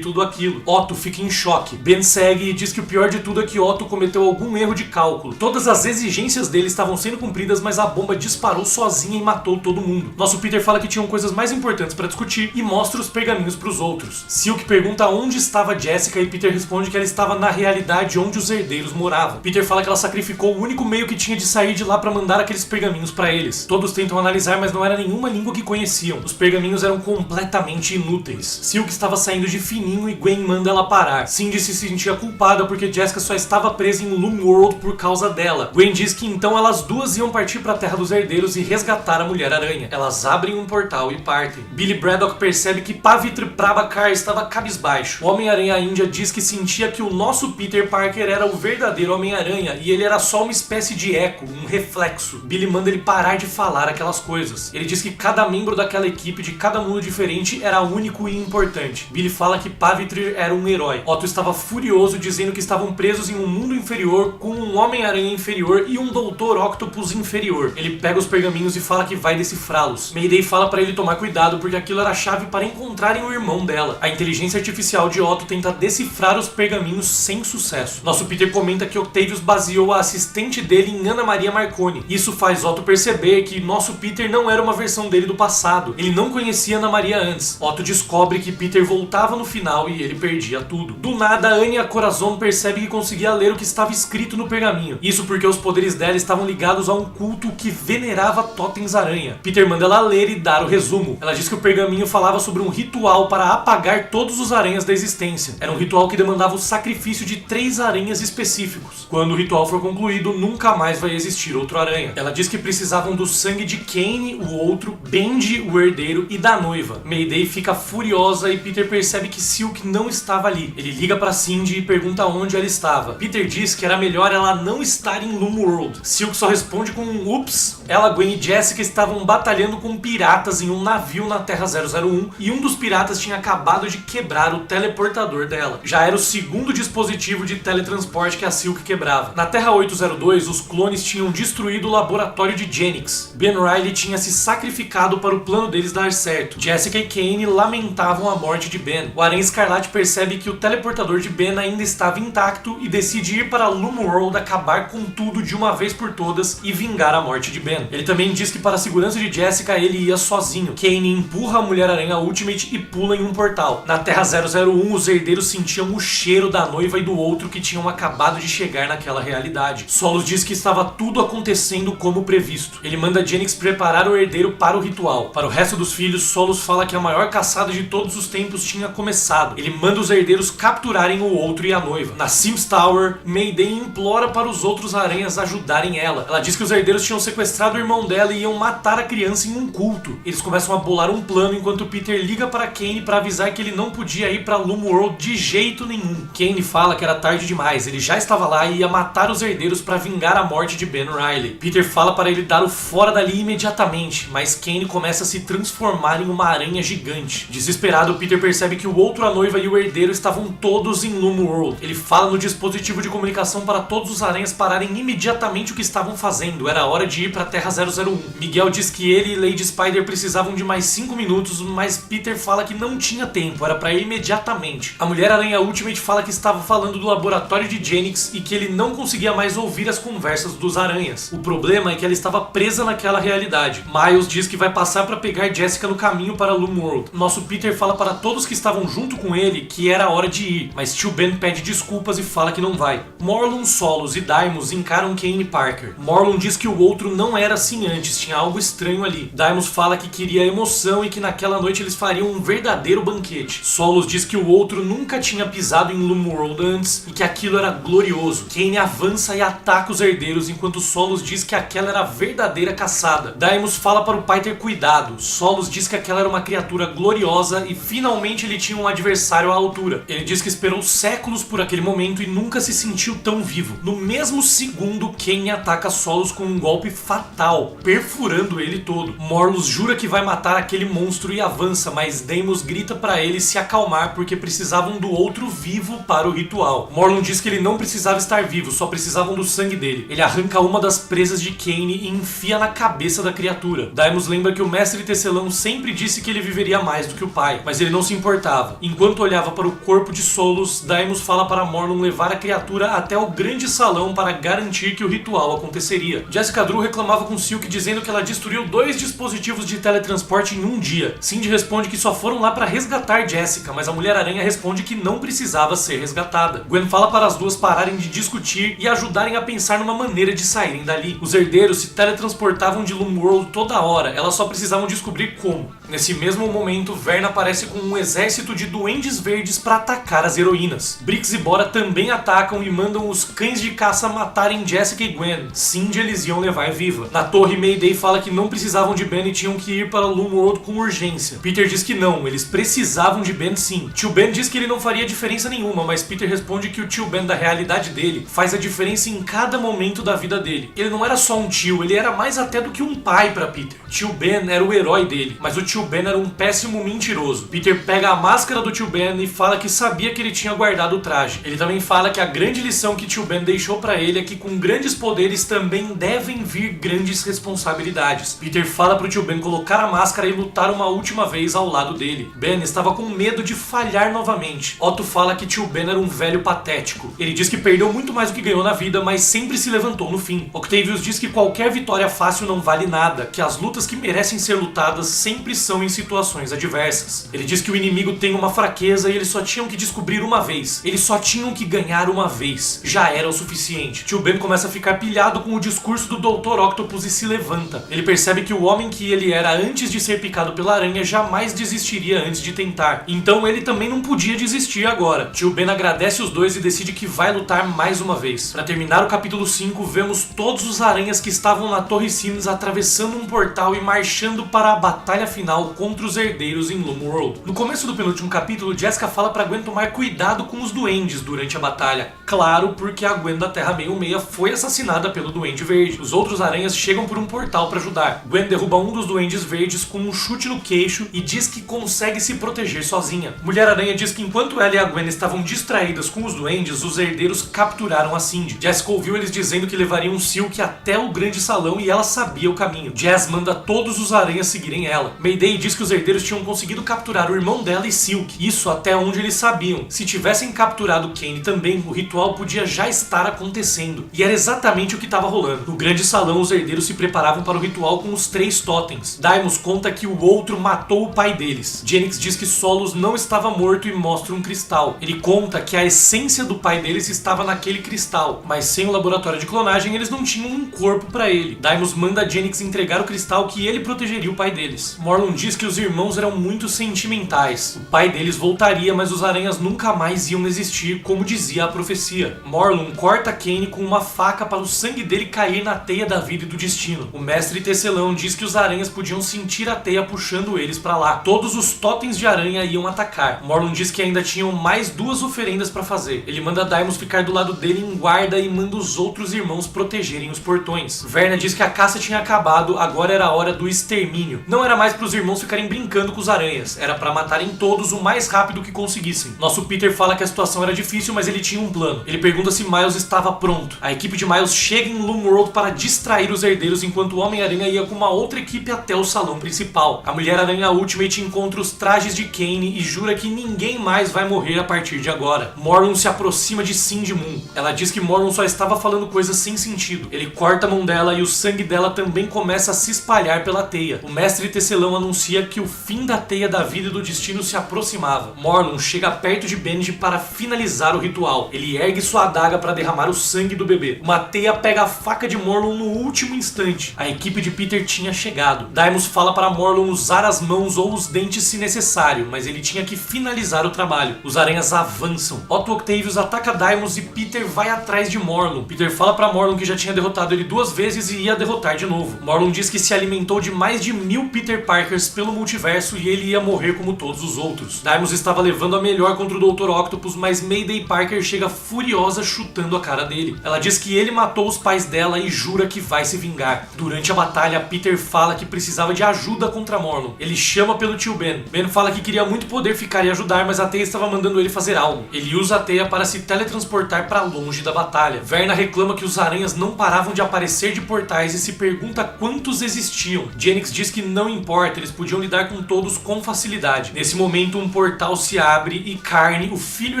tudo aquilo. Otto fica em choque. Ben segue e diz que o pior de tudo é que Otto cometeu algum erro de cálculo. Todas as exigências dele estavam sendo cumpridas, mas a bomba disparou sozinha e matou todo mundo. Nosso Peter fala que tinham coisas mais importantes para discutir e mostra os pergaminhos para os outros. Silk pergunta onde estava Jessica e Peter responde que ela estava na realidade onde os herdeiros moravam. Peter fala que ela sacrificou o único meio que tinha de sair de lá para mandar aqueles pergaminhos para eles. Todos tentam analisar, mas não era nenhuma língua que conheciam. Os pergaminhos eram completamente inúteis. Silk estava saindo de fininho e Gwen manda ela parar. Cindy se sentia culpada porque Jessica só estava presa em Loom World por causa dela. Gwen diz que então elas duas iam partir para a Terra dos Herdeiros e resgatar a Mulher-Aranha. Elas abrem um portal e partem. Billy Braddock percebe que Pavitr Prabhakar estava cabisbaixo. O Homem-Aranha Índia diz que sentia que o nosso Peter Parker era o verdadeiro Homem-Aranha e ele era só uma espécie de eco, um reflexo. Billy manda ele parar de falar aquelas coisas. Ele diz que cada membro daquela equipe de cada mundo diferente era único e importante. Billy fala que Pavitr era um herói. Otto estava furioso dizendo que estavam presos em um mundo inferior com um Homem-Aranha inferior e um Dr. Octopus inferior. Ele pega os pergaminhos e fala que vai decifrá-los. Mayday fala para ele tomar cuidado porque aquilo era a chave para encontrarem o irmão dela. A inteligência artificial de Otto tenta decifrar os pergaminhos sem sucesso. Nosso Peter comenta que Octavius baseou a assistente dele em Ana Maria Marconi. Isso faz Otto perceber que nosso Peter não era uma versão dele do passado. Ele não conhecia Ana Maria antes. Otto descobre que Peter voltava no final e ele perdia tudo. Do nada, Anya Corazon percebe que conseguia ler o que estava escrito no pergaminho. Isso porque os poderes dela estavam ligados a um culto que venerava totens aranha. Peter manda ela ler e dar o resumo. Ela diz que o pergaminho falava sobre um ritual para apagar todos os aranhas da existência. Era um ritual que demandava o sacrifício de 3 aranhas específicos. Quando o ritual for concluído, nunca mais vai existir outro aranha. Ela diz que precisavam do sangue de Kane, o outro, Benji, o herdeiro, e da noiva. Mayday fica furiosa e Peter percebe que Silk não estava ali. Ele liga para Cindy e pergunta onde ela estava. Peter diz que era melhor ela não estar em Loom World. Silk só responde com um ups. Ela, Gwen e Jessica estavam batalhando com piratas em um navio na Terra 001 e um dos piratas tinha acabado de quebrar o teleportador dela. Já era o segundo dispositivo de teletransporte que a Silk quebrava. Na Terra 802, os clones tinham destruído o laboratório de Genix. Ben Reilly tinha se sacrificado para o plano deles dar certo. Jessica e Kane lamentavam a morte de Ben. O Aranha Escarlate percebe que o teleportador de Ben ainda estava intacto e decide ir para Loom World acabar com tudo de uma vez por todas e vingar a morte de Ben. Ele também diz que para a segurança de Jessica ele ia sozinho. Kane empurra a Mulher-Aranha Ultimate e pula em um portal. Na Terra 001, os herdeiros sentiam o cheiro da noiva e do outro que tinham acabado de chegar naquela realidade. Solos diz que estava tudo acontecendo como previsto. Ele manda Genix preparar o herdeiro para o ritual. Para o resto dos filhos, Solos fala que a maior caçada de todos os tempos tinha começado. Ele manda os herdeiros capturarem o outro e a noiva. Na Sims Tower, Mayday implora para os outros aranhas ajudarem ela. Ela diz que os herdeiros tinham sequestrado o irmão dela e iam matar a criança em um culto. Eles começam a bolar um plano enquanto Peter liga para Kane para avisar que ele não podia ir para Loom World de jeito nenhum. Kane fala que era tarde demais, ele já estava lá e ia matar os herdeiros para vingar a morte de Ben Reilly. Peter fala para ele dar o fora dali imediatamente, mas Kane começa a se transformar em uma aranha gigante. Desesperado, Peter percebe que o outro, a noiva e o herdeiro estavam todos em Loom World. Ele fala no dispositivo de comunicação para todos os aranhas pararem imediatamente o que estavam fazendo. Era hora de ir para a Terra 001. Miguel diz que ele e Lady Spider precisavam de mais 5 minutos, mas Peter fala que não tinha tempo, era para ir imediatamente. A Mulher-Aranha Ultimate fala que estava falando do laboratório de Genix e que ele não conseguia mais ouvir as conversas dos aranhas. O problema é que ela estava presa naquela realidade. Miles diz que vai passar para pegar Jessica no caminho para Loom World. Nosso Peter fala para todos que estavam junto com ele que era hora de ir, mas tio Ben pede desculpas e fala que não vai. Morlun, Solos e Daimos encaram Kane Parker. Morlun diz que o outro não era assim antes, tinha algo estranho ali. Daimos fala que queria emoção e que naquela noite eles fariam um verdadeiro banquete. Solos diz que o outro nunca tinha pisado em Loom World antes e que aquilo era glorioso. Kane avança e ataca os herdeiros enquanto Solos Solos diz que aquela era a verdadeira caçada. Daimos fala para o pai ter cuidado. Solos diz que aquela era uma criatura gloriosa e finalmente ele tinha um adversário à altura. Ele diz que esperou séculos por aquele momento e nunca se sentiu tão vivo. No mesmo segundo, Kaine ataca Solos com um golpe fatal, perfurando ele todo. Morlus jura que vai matar aquele monstro e avança, mas Deimos grita para ele se acalmar porque precisavam do outro vivo para o ritual. Morlun diz que ele não precisava estar vivo, só precisavam do sangue dele. Ele arranca uma das presas de Kaine e enfia na cabeça da criatura. Daimos lembra que o mestre Tecelão sempre disse que ele viveria mais do que o pai, mas ele não se importava. Enquanto olhava para o corpo de Solos, Daimos fala para Morlun levar a criatura até o grande salão para garantir que o ritual aconteceria. Jessica Drew reclamava com Silk dizendo que ela destruiu 2 dispositivos de teletransporte em um dia. Cindy responde que só foram lá para resgatar Jessica, mas a Mulher-Aranha responde que não precisava ser resgatada. Gwen fala para as duas pararem de discutir e ajudarem a pensar numa maneira de saírem dali. Os herdeiros se teletransportavam de Loomworld toda hora, elas só precisavam descobrir como. Nesse mesmo momento, Verna aparece com um exército de duendes verdes para atacar as heroínas. Brix e Bora também atacam e mandam os cães de caça matarem Jessica e Gwen. Cindy eles iam levar viva. Na torre, Mayday fala que não precisavam de Ben e tinham que ir para Loomworld com urgência. Peter diz que não, eles precisavam de Ben sim. Tio Ben diz que ele não faria diferença nenhuma, mas Peter responde que o tio Ben da realidade dele faz a diferença em cada momento da vida dele. Ele não era só um tio, ele era mais até do que um pai para Peter. Tio Ben era o herói dele, mas o tio Ben era um péssimo mentiroso. Peter pega a máscara do tio Ben e fala que sabia que ele tinha guardado o traje. Ele também fala que a grande lição que tio Ben deixou para ele é que com grandes poderes também devem vir grandes responsabilidades. Peter fala pro tio Ben colocar a máscara e lutar uma última vez ao lado dele. Ben estava com medo de falhar novamente. Otto fala que tio Ben era um velho patético. Ele diz que perdeu muito mais do que ganhou na vida, mas sempre se levantou no fim. Octavius diz que qualquer vitória fácil não vale nada, que as lutas que merecem ser lutadas sempre são em situações adversas. Ele diz que o inimigo tem uma fraqueza e eles só tinham que descobrir uma vez. Eles só tinham que ganhar uma vez. Já era o suficiente. Tio Ben começa a ficar pilhado com o discurso do Dr. Octopus e se levanta. Ele percebe que o homem que ele era antes de ser picado pela aranha jamais desistiria antes de tentar. Então ele também não podia desistir agora. Tio Ben agradece os dois e decide que vai lutar mais uma vez. Para terminar o capítulo 5, vemos todos os aranhas que estavam na Torre Sims atravessando um portal e marchando para a batalha final contra os herdeiros em Loomworld. No começo do penúltimo capítulo, Jessica fala para Gwen tomar cuidado com os duendes durante a batalha. Claro, porque a Gwen da Terra Meio-Meia foi assassinada pelo Duende Verde. Os outros aranhas chegam por um portal para ajudar. Gwen derruba um dos duendes verdes com um chute no queixo e diz que consegue se proteger sozinha. Mulher-Aranha diz que enquanto ela e a Gwen estavam distraídas com os duendes, os herdeiros capturaram a Cindy. Jessica ouviu eles dizendo que levariam Silk até o grande salão e ela sabia o caminho. Jazz manda todos os aranhas seguirem ela. Mayday diz que os herdeiros tinham conseguido capturar o irmão dela e Silk. Isso até onde eles sabiam. Se tivessem capturado Kaine também, o ritual podia já estar acontecendo. E era exatamente o que estava rolando. No grande salão, os herdeiros se preparavam para o ritual com os 3 totens. Daimos conta que o outro matou o pai deles. Jennings diz que Solos não estava morto e mostra um cristal. Ele conta que a essência do pai deles estava naquele cristal, mas sem o laboratório de clonagem eles não tinham um corpo para ele. Daimos manda Jennings entregar o cristal que ele protegeria o pai deles. Morlun diz que os irmãos eram muito sentimentais. O pai deles voltaria, mas os aranhas nunca mais iam existir, como dizia a profecia. Morlun corta Kaine com uma faca para o sangue dele cair na teia da vida e do destino. O mestre Tecelão diz que os aranhas podiam sentir a teia puxando eles para lá. Todos os totens de aranha iam atacar. Morlun diz que ainda tinham mais 2 oferendas para fazer. Ele manda Daimos ficar do lado dele em guarda e manda os outros irmãos protegerem os portões. Verna diz que a caça tinha acabado, agora era a hora do extermínio. Não era mais para os irmãos ficarem brincando com os aranhas, era para matarem todos o mais rápido que conseguissem. Nosso Peter fala que a situação era difícil, mas ele tinha um plano. Ele pergunta se Miles estava pronto. A equipe de Miles chega em Loomworld para distrair os herdeiros enquanto o Homem-Aranha ia com uma outra equipe até o salão principal. A Mulher-Aranha Ultimate encontra os trajes de Kaine e jura que ninguém mais vai morrer a partir de agora. Morlun se aproxima de Cindy Moon. Ela diz que Morlun só estava falando coisas sem sentido. Ele corta a mão dela e o sangue dela também começa a se espalhar pela teia. O mestre Tecelão anuncia que o fim da teia da vida e do destino se aproximava. Morlun chega perto de Benji para finalizar o ritual. Ele ergue sua adaga para derramar o sangue do bebê. Uma teia pega a faca de Morlun no último instante. A equipe de Peter tinha chegado. Daimos fala para Morlun usar as mãos ou os dentes se necessário, mas ele tinha que finalizar o trabalho. Os aranhas avançam. Otto Octavius ataca Daimos e Peter vai atrás de Morlun. Peter fala para Morlun que já tinha derrotado ele 2 vezes e ia derrotar de novo. Morlun diz que se alimentou de mais de 1000 Peter Parkers pelo multiverso e ele ia morrer como todos os outros. Daimos estava levando a melhor contra o Dr. Octopus, mas Mayday Parker chega furiosa chutando a cara dele. Ela diz que ele matou os pais dela e jura que vai se vingar. Durante a batalha, Peter fala que precisava de ajuda contra Morlun. Ele chama pelo tio Ben. Ben fala que queria muito poder ficar e ajudar, mas a teia estava mandando ele fazer algo. Ele usa a teia para se teletransportar para longe da batalha. Verna reclama que os aranhas não paravam de aparecer de portais e se pergunta quantos existiam. Jennings diz que não importa, eles podiam lidar com todos com facilidade. Nesse momento, um portal se abre e Carne, o filho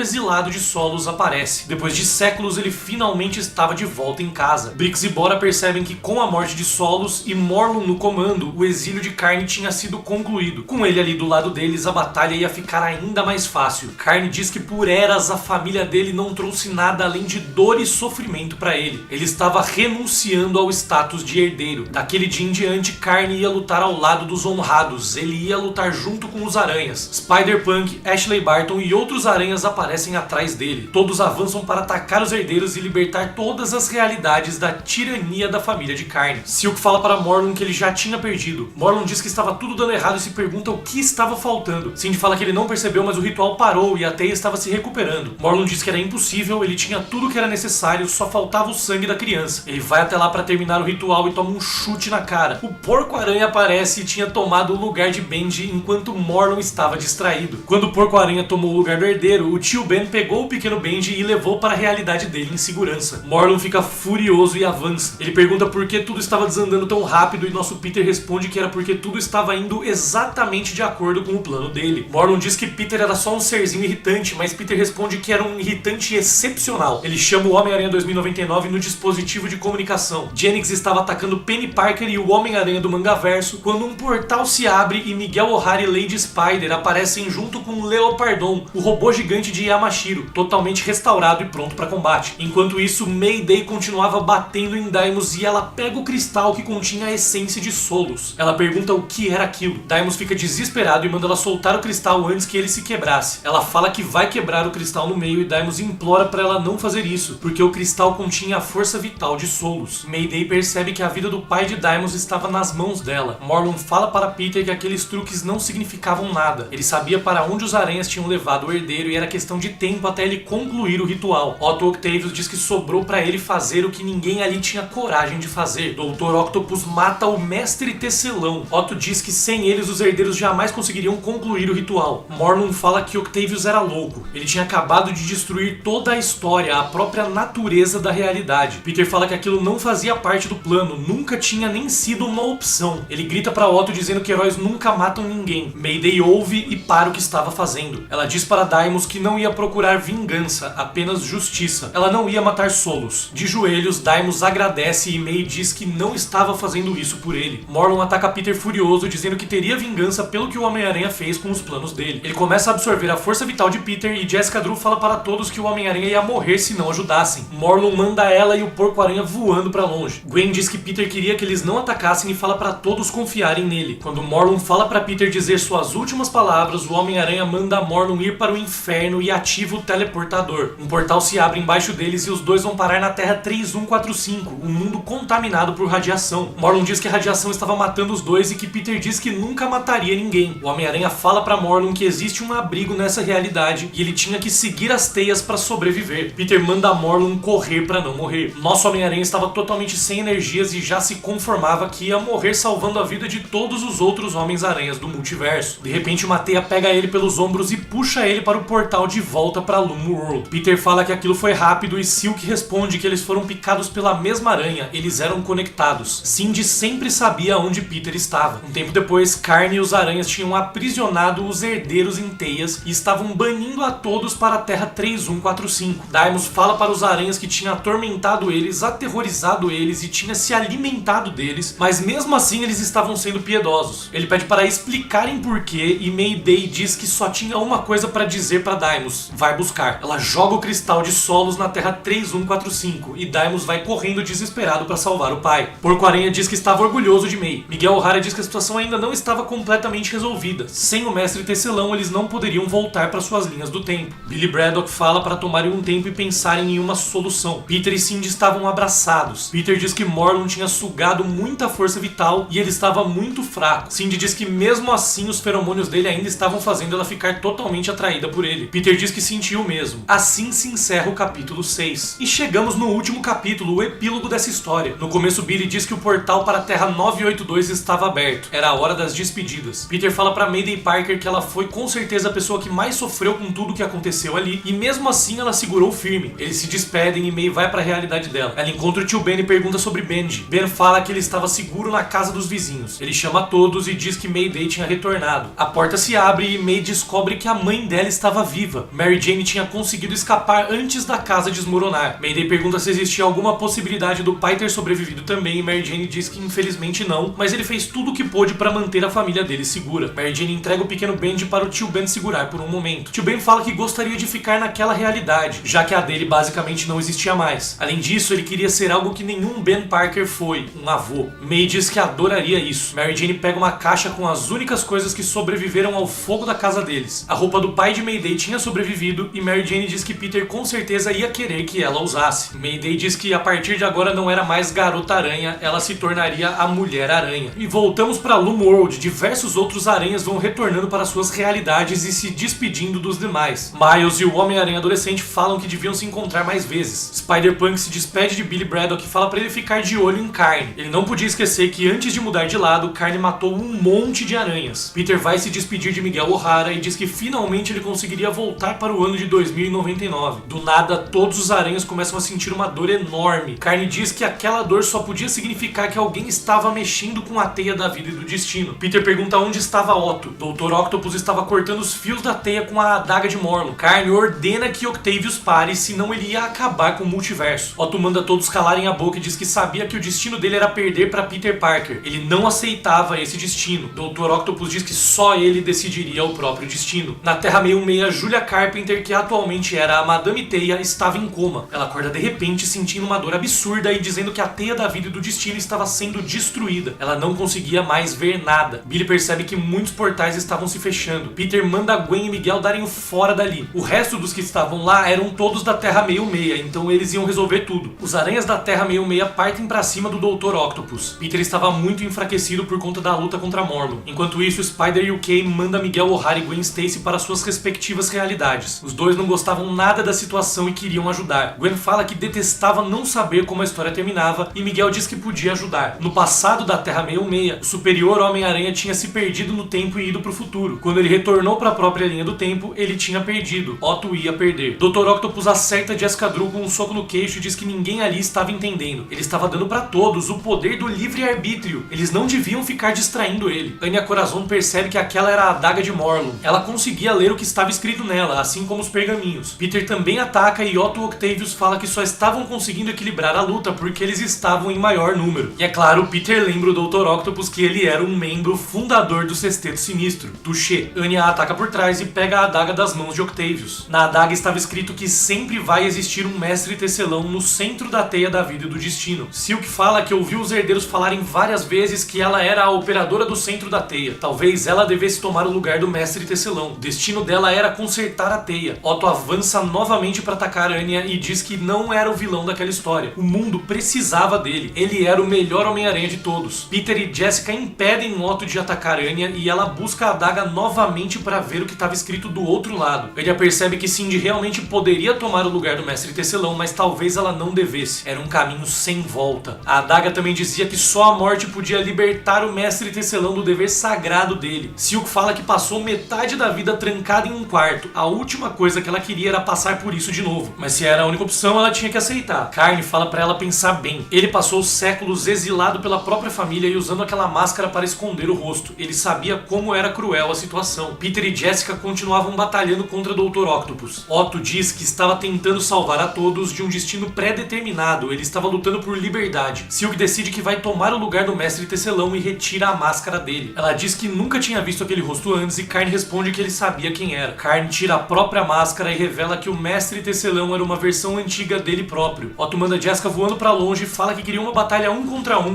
exilado de Solos, aparece. Depois de séculos, ele finalmente estava de volta em casa. Brix e Bora percebem que com a morte de Solos e Morlun no comando, o exílio de Carne tinha sido concluído. Com ele ali do lado deles, a batalha ia ficar ainda mais fácil. Carne diz que por eras a família dele não trouxe nada além de dor e sofrimento para ele. Ele estava renunciando ao status de herdeiro. Daquele dia em diante, Carne ia lutar ao lado dos honrados. Ele ia lutar junto com os aranhas. Spider-Punk, Ashley Barton e outros aranhas aparecem atrás dele. Todos avançam para atacar os herdeiros e libertar todas as realidades da tirania da família de Carne. Silk fala para Morlun que ele já tinha perdido. Morlun diz que estava tudo dando errado e se pergunta o que estava faltando. Cindy fala que ele não percebeu, mas o ritual parou e a teia estava se recuperando. Morlun diz que era impossível, ele tinha tudo o que era necessário, só faltava o sangue da criança. Ele vai até lá para terminar o ritual e toma um chute na cara. O Porco-Aranha aparece e tinha tomado o lugar de Benji enquanto Morlun estava distraído. Quando o Porco-Aranha tomou o lugar do herdeiro, o tio Ben pegou o pequeno Benji e levou para a realidade dele em segurança. Morlun fica furioso e avança. Ele pergunta por que tudo estava desandando tão rápido e nosso Peter responde que era porque tudo estava indo exatamente de acordo com o plano dele. Morlun diz que Peter era só um serzinho irritante, mas Peter responde que era um irritante excepcional. Ele chama o Homem-Aranha 2099 no dispositivo de comunicação. Jennings estava atacando Penny Parker e o Homem-Aranha do Mangaverso quando um portal se abre e Miguel O'Hara e Lady Spider aparecem junto com Leopardon, o robô gigante de Yamashiro, totalmente restaurado e pronto para combate. Enquanto isso, Mayday continuava batendo em Daimos e ela pega o cristal que continha a essência de Solos. Ela pergunta o que era aquilo. Daimos fica desesperado e manda ela soltar o cristal antes que ele se quebrasse. Ela fala que vai quebrar o cristal no meio e Daimos implora para ela não fazer isso, porque o cristal continha a força vital de Solos. Mayday percebe que a vida do pai de Daimos estava nas mãos dela. Morlun fala para Peter que aqueles truques não significavam nada. Ele sabia para onde os aranhas tinham levado o herdeiro e era questão de tempo até ele concluir o ritual. Otto Octavius diz que sobrou para ele fazer o que ninguém ali tinha coragem de fazer. Dr. Octopus mata o Mestre Tecelão. Otto diz que sem eles os herdeiros jamais conseguiriam concluir o ritual. Morlun fala que Octavius era louco. Ele tinha acabado de destruir toda a história, a própria natureza da realidade. Peter fala que aquilo não fazia parte do plano, nunca tinha nem sido uma opção. Ele grita para Otto dizendo que heróis nunca matam ninguém. Mayday ouve e para o que estava fazendo. Ela diz para Daimos que não ia procurar vingança, apenas justiça. Ela não ia matar Solos. De joelhos, Daimos agradece e May diz que não estava fazendo isso por ele. Morlun ataca Peter furioso, dizendo que teria vingança pelo que o Homem-Aranha fez com os planos dele. Ele começa a absorver a força vital de Peter e Jessica Drew fala para todos que o Homem-Aranha ia morrer se não ajudassem. Morlun manda ela e o Porco-Aranha voando para longe. Gwen diz que Peter queria que eles não atacassem e fala para todos confiarem nele. Quando Morlun fala para Peter dizer suas últimas palavras, o Homem-Aranha manda Morlun ir para o inferno e ativa o teleportador. Um portal se abre embaixo deles e os dois vão parar na Terra 3145, um mundo contaminado por radiação. Morlun diz que a radiação estava matando os dois e que Peter diz que nunca mataria ninguém. O Homem-Aranha fala para Morlun que existe um abrigo nessa realidade e ele tinha que seguir as teias para sobreviver. Peter manda Morlun correr para não morrer. Nosso Homem-Aranha estava totalmente sem energias e já se conformava que ia morrer salvando a vida de todos os outros Homens-Aranhas do multiverso. De repente uma teia pega ele pelos ombros e puxa ele para o portal de volta para Loom World. Peter fala que aquilo foi rápido e Silk responde que eles foram picados pela mesma aranha, eles eram conectados. Cindy sempre sabia onde Peter estava. Um tempo depois, Carne e os aranhas tinham aprisionado os herdeiros em teias e estavam banindo a todos para a Terra 3145. Daimos fala para os aranhas que tinha atormentado eles, aterrorizado eles e tinha se alimentado deles, mas mesmo assim eles estavam sendo piedosos. salvá-los. Ele pede para explicarem porquê e Mayday diz que só tinha uma coisa para dizer para Deimos: vai buscar. Ela joga o cristal de Solos na Terra 3145 e Deimos vai correndo desesperado para salvar o pai. Porco-Aranha diz que estava orgulhoso de May. Miguel O'Hara diz que a situação ainda não estava completamente resolvida. Sem o Mestre Tecelão, eles não poderiam voltar para suas linhas do tempo. Billy Braddock fala para tomarem um tempo e pensarem em uma solução. Peter e Cindy estavam abraçados. Peter diz que Morlun tinha sugado muita força vital e ele estava muito fraco. Cindy diz que mesmo assim os feromônios dele ainda estavam fazendo ela ficar totalmente atraída por ele. Peter diz que sentiu o mesmo. Assim se encerra o capítulo 6. E chegamos no último capítulo, o epílogo dessa história. No começo, Billy diz que o portal para a Terra 982 estava aberto. Era a hora das despedidas. Peter fala para Mayday Parker que ela foi com certeza a pessoa que mais sofreu com tudo que aconteceu ali, e mesmo assim ela segurou firme. Eles se despedem e May vai para a realidade dela. Ela encontra o tio Ben e pergunta sobre Benji. Ben fala que ele estava seguro na casa dos vizinhos. Ele chama todos e diz que Mayday tinha retornado. A porta se abre e May descobre que a mãe dela estava viva. Mary Jane tinha conseguido escapar antes da casa desmoronar. Mayday pergunta se existia alguma possibilidade do pai ter sobrevivido também e Mary Jane diz que infelizmente não, mas ele fez tudo o que pôde para manter a família dele segura. Mary Jane entrega o pequeno Benji para o tio Ben segurar por um momento. Tio Ben fala que gostaria de ficar naquela realidade, já que a dele basicamente não existia mais. Além disso, ele queria ser algo que nenhum Ben Parker foi, um avô. May diz que adoraria isso. Mary Jane pega uma caixa com as únicas coisas que sobreviveram ao fogo da casa deles. A roupa do pai de Mayday tinha sobrevivido e Mary Jane diz que Peter com certeza ia querer que ela usasse. Mayday diz que a partir de agora não era mais Garota Aranha, ela se tornaria a Mulher Aranha. E voltamos para Loom World. Diversos outros aranhas vão retornando para suas realidades e se despedindo dos demais. Miles e o Homem-Aranha adolescente falam que deviam se encontrar mais vezes. Spider-Punk se despede de Billy Braddock e fala para ele ficar de olho em Carne. Ele não podia esquecer que antes de mudar de lado, Carne matou um monte de aranhas. Peter vai se despedir de Miguel O'Hara e diz que finalmente ele conseguiria voltar para o ano de 2099. Do nada, todos os aranhas começam a sentir uma dor enorme. Carne diz que aquela dor só podia significar que alguém estava mexendo com a teia da vida e do destino. Peter pergunta onde estava Otto. Dr. Octopus estava cortando os fios da teia com a adaga de Morlun. Carne ordena que Octavius pare, senão ele ia acabar com o multiverso. Otto manda todos calarem a boca e diz que sabia que o destino dele era perder para Peter Parker. Ele não aceitava esse destino. Dr. Octopus diz que só ele decidiria o próprio destino. Na Terra 616, Julia Carpenter, que atualmente era a Madame Teia, estava em coma. Ela acorda de repente sentindo uma dor absurda e dizendo que a teia da vida e do destino estava sendo destruída. Ela não conseguia mais ver nada. Billy percebe que muitos portais estavam se fechando. Peter manda Gwen e Miguel darem o fora dali. O resto dos que estavam lá eram todos da Terra 616, então eles iam resolver tudo. Os aranhas da Terra 616 partem pra cima do Dr. Octopus. Peter estava muito enfraquecido por conta da luta contra Morlun. Enquanto isso, Spider UK manda Miguel O'Hara e Gwen Stacy para suas respectivas realidades. Os dois não gostavam nada da situação e queriam ajudar. Gwen fala que detestava não saber como a história terminava e Miguel diz que podia ajudar. No passado da Terra 616, o superior Homem-Aranha tinha se perdido no tempo e ido pro futuro. Quando ele retornou para a própria linha do tempo, ele tinha perdido. Otto ia perder. Dr. Octopus acerta Jessica Drew com um soco no queixo e diz que ninguém ali estava entendendo. Ele estava dando para todos o poder do livre-arbítrio. Eles não deviam ficar distraindo ele. Anya Corazon percebe que aquela era a adaga de Morlun. Ela conseguia ler o que estava escrito nela, assim como os pergaminhos. Peter também ataca e Otto Octavius fala que só estavam conseguindo equilibrar a luta porque eles estavam em maior número. E é claro, Peter lembra o Dr. Octopus que ele era um membro fundador do Sexteto Sinistro. Touché. Anya ataca por trás e pega a adaga das mãos de Octavius. Na adaga estava escrito que sempre vai existir um mestre tecelão no centro da teia da vida e do destino. Silk fala que ouviu os herdeiros falarem várias vezes que ela era a operadora do centro da teia. Talvez ela devesse tomar o lugar do mestre tecelão. O destino dela era consertar a teia. Otto avança novamente para atacar Anya e diz que não era o vilão daquela história. O mundo precisava dele. Ele era o melhor Homem-Aranha de todos. Peter e Jessica impedem Otto de atacar Anya e ela busca a adaga novamente para ver o que estava escrito do outro lado. Anya percebe que Cindy realmente poderia tomar o lugar do mestre tecelão, mas talvez ela não devesse. Era um caminho sem volta. A adaga também dizia que só a morte podia libertar o mestre tecelão do dever sagrado dele. Silk fala que passou metade da vida trancada em um quarto. A última coisa que ela queria era passar por isso de novo. Mas se era a única opção, ela tinha que aceitar. Carne fala pra ela pensar bem. Ele passou séculos exilado pela própria família e usando aquela máscara para esconder o rosto. Ele sabia como era cruel a situação. Peter e Jessica continuavam batalhando contra Dr. Octopus. Otto diz que estava tentando salvar a todos de um destino pré-determinado. Ele estava lutando por liberdade. Silk decide que vai tomar o lugar do mestre tecelão e retira a máscara máscara dele. Ela diz que nunca tinha visto aquele rosto antes e Karn responde que ele sabia quem era. Karn tira a própria máscara e revela que o Mestre Tecelão era uma versão antiga dele próprio. Otto manda Jessica voando pra longe e fala que queria uma batalha 1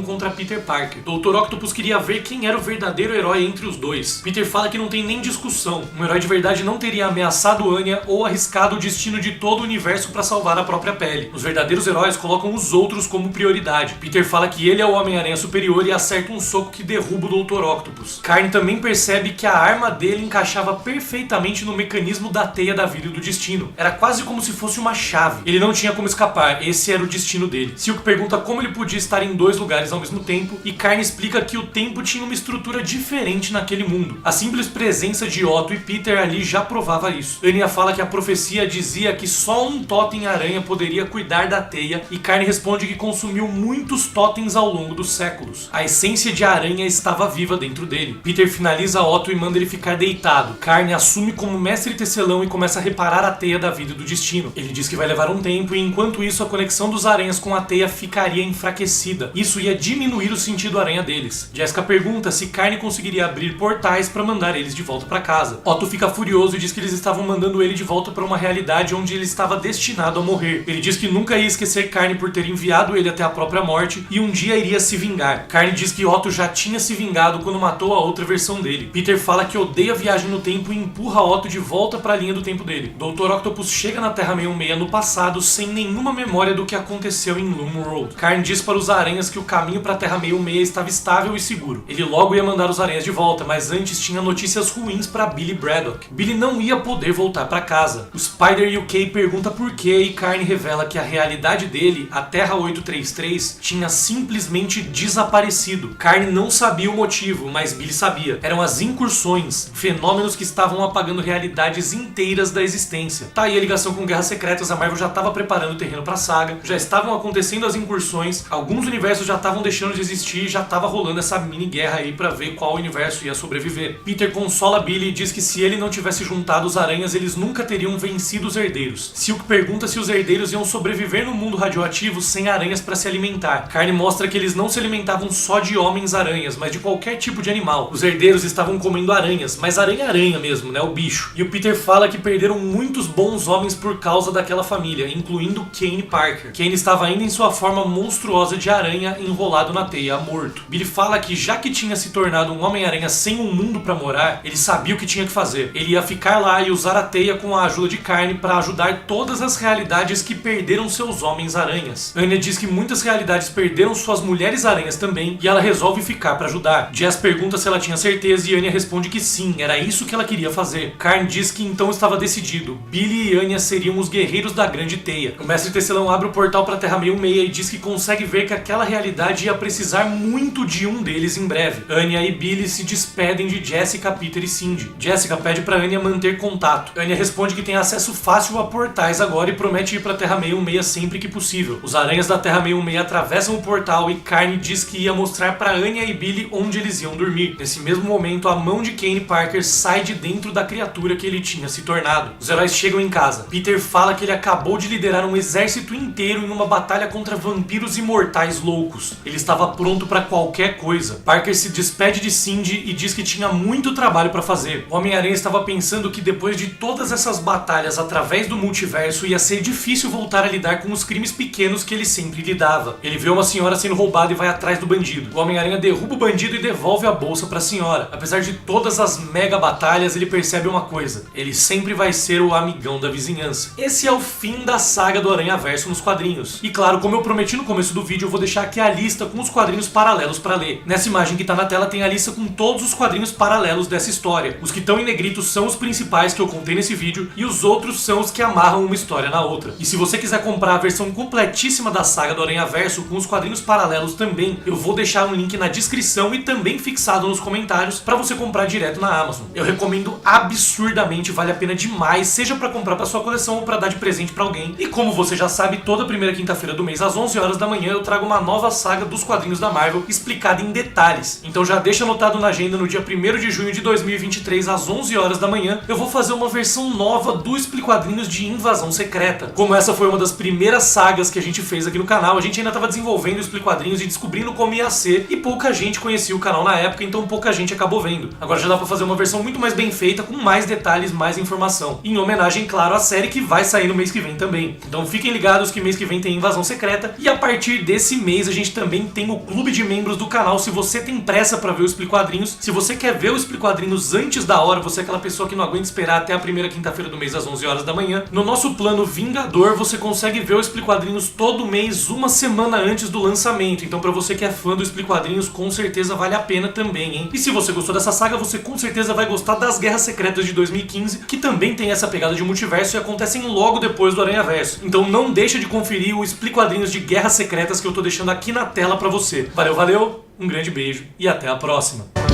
contra Peter Parker. Dr. Octopus queria ver quem era o verdadeiro herói entre os dois. Peter fala que não tem nem discussão. Um herói de verdade não teria ameaçado Anya ou arriscado o destino de todo o universo pra salvar a própria pele. Os verdadeiros heróis colocam os outros como prioridade. Peter fala que ele é o Homem-Aranha superior e acerta um soco que derruba o Dr. Octopus. Karn também percebe que a arma dele encaixava perfeitamente no mecanismo da teia da vida e do destino. Era quase como se fosse uma chave. Ele não tinha como escapar, esse era o destino dele. Silk pergunta como ele podia estar em dois lugares ao mesmo tempo e Karn explica que o tempo tinha uma estrutura diferente naquele mundo. A simples presença de Otto e Peter ali já provava isso. Anya fala que a profecia dizia que só um totem-aranha poderia cuidar da teia e Karn responde que consumiu muitos totens ao longo dos séculos. A essência de aranha estava viva dentro dele. Peter finaliza Otto e manda ele ficar deitado. Karn assume como Mestre Tecelão e começa a reparar a teia da vida e do destino. Ele diz que vai levar um tempo e enquanto isso a conexão dos aranhas com a teia ficaria enfraquecida. Isso ia diminuir o sentido aranha deles. Jessica pergunta se Karn conseguiria abrir portais para mandar eles de volta para casa. Otto fica furioso e diz que eles estavam mandando ele de volta para uma realidade onde ele estava destinado a morrer. Ele diz que nunca ia esquecer Karn por ter enviado ele até a própria morte e um dia iria se vingar. Karn diz que Otto já tinha se vingado quando matou a outra versão dele. Peter fala que odeia a viagem no tempo e empurra Otto de volta para a linha do tempo dele. Dr. Octopus chega na Terra 616 no passado sem nenhuma memória do que aconteceu em Loom Road. Karn diz para os aranhas que o caminho para a Terra 616 estava estável e seguro. Ele logo ia mandar os aranhas de volta, mas antes tinha notícias ruins para Billy Braddock. Billy não ia poder voltar para casa. O Spider UK pergunta por quê e Karn revela que a realidade dele, a Terra 833, tinha simplesmente desaparecido. Karn não sabia o motivo, mas Billy sabia. Eram as incursões, fenômenos que estavam apagando realidades inteiras da existência. Tá aí a ligação com Guerras Secretas, a Marvel já estava preparando o terreno pra saga, já estavam acontecendo as incursões, alguns universos já estavam deixando de existir, já estava rolando essa mini guerra aí pra ver qual universo ia sobreviver. Peter consola Billy e diz que se ele não tivesse juntado os aranhas, eles nunca teriam vencido os herdeiros. Silk pergunta se os herdeiros iam sobreviver no mundo radioativo sem aranhas pra se alimentar. Karn mostra que eles não se alimentavam só de homens-aranhas, mas de qualquer tipo de animal. Os herdeiros estavam comendo aranhas, mas aranha-aranha mesmo, né? O bicho. E o Peter fala que perderam muitos bons homens por causa daquela família, incluindo Kane Parker. Kane estava ainda em sua forma monstruosa de aranha enrolado na teia, morto. Billy fala que já que tinha se tornado um Homem-Aranha sem um mundo pra morar, ele sabia o que tinha que fazer. Ele ia ficar lá e usar a teia com a ajuda de Karn para ajudar todas as realidades que perderam seus Homens-Aranhas. Anya diz que muitas realidades perderam suas Mulheres-Aranhas também e ela resolve ficar para ajudar. Jess pergunta se ela tinha certeza e Anya responde que sim, era isso que ela queria fazer. Karn diz que então estava decidido. Billy e Anya seriam os guerreiros da grande teia. O Mestre Tecelão abre o portal para a Terra 616 e diz que consegue ver que aquela realidade ia precisar muito de um deles em breve. Anya e Billy se despedem de Jessica, Peter e Cindy. Jessica pede para Anya manter contato. Anya responde que tem acesso fácil a portais agora e promete ir para a Terra 616 sempre que possível. Os aranhas da Terra 616 atravessam o portal e Karn diz que ia mostrar para Anya e Billy onde eles iam dormir. Nesse mesmo momento, a mão de Kane Parker sai de dentro da criatura que ele tinha se tornado. Os heróis chegam em casa. Peter fala que ele acabou de liderar um exército inteiro em uma batalha contra vampiros imortais loucos. Ele estava pronto para qualquer coisa. Parker se despede de Cindy e diz que tinha muito trabalho para fazer. O Homem-Aranha estava pensando que depois de todas essas batalhas através do multiverso ia ser difícil voltar a lidar com os crimes pequenos que ele sempre lidava. Ele vê uma senhora sendo roubada e vai atrás do bandido. O Homem-Aranha derruba o bandido e devolve a bolsa para a senhora. Apesar de todas as mega batalhas, ele percebe uma coisa: ele sempre vai ser o amigão da vizinhança. Esse é o fim da saga do Aranhaverso nos quadrinhos. E claro, como eu prometi no começo do vídeo, eu vou deixar aqui a lista com os quadrinhos paralelos para ler. Nessa imagem que tá na tela tem a lista com todos os quadrinhos paralelos dessa história. Os que estão em negrito são os principais que eu contei nesse vídeo e os outros são os que amarram uma história na outra. E se você quiser comprar a versão completíssima da saga do Aranhaverso com os quadrinhos paralelos também, eu vou deixar um link na descrição e também fixado nos comentários para você comprar direto na Amazon. Eu recomendo absurdamente, vale a pena demais, seja para comprar para sua coleção ou para dar de presente para alguém. E como você já sabe, toda primeira quinta-feira do mês às 11 horas da manhã eu trago uma nova saga dos quadrinhos da Marvel explicada em detalhes. Então já deixa anotado na agenda, no dia 1º de junho de 2023 às 11 horas da manhã, eu vou fazer uma versão nova do Expliquadrinhos de Invasão Secreta. Como essa foi uma das primeiras sagas que a gente fez aqui no canal, a gente ainda estava desenvolvendo o Expliquadrinhos e descobrindo como ia ser, e pouca gente conhecia conhecia o canal na época, então pouca gente acabou vendo. Agora já dá pra fazer uma versão muito mais bem feita, com mais detalhes, mais informação. Em homenagem, claro, à série que vai sair no mês que vem também. Então fiquem ligados que mês que vem tem Invasão Secreta. E a partir desse mês a gente também tem o clube de membros do canal. Se você tem pressa pra ver o Explico Quadrinhos, se você quer ver o Explico Quadrinhos antes da hora, você é aquela pessoa que não aguenta esperar até a primeira quinta-feira do mês às 11 horas da manhã, no nosso plano Vingador você consegue ver o Explico Quadrinhos todo mês, uma semana antes do lançamento. Então pra você que é fã do Explico Quadrinhos, com certeza vale a pena também, hein? E se você gostou dessa saga, você com certeza vai gostar das Guerras Secretas de 2015, que também tem essa pegada de multiverso e acontecem logo depois do Aranhaverso. Então não deixa de conferir o Explico Quadrinhos de Guerras Secretas que eu tô deixando aqui na tela pra você. Valeu, valeu, um grande beijo e até a próxima!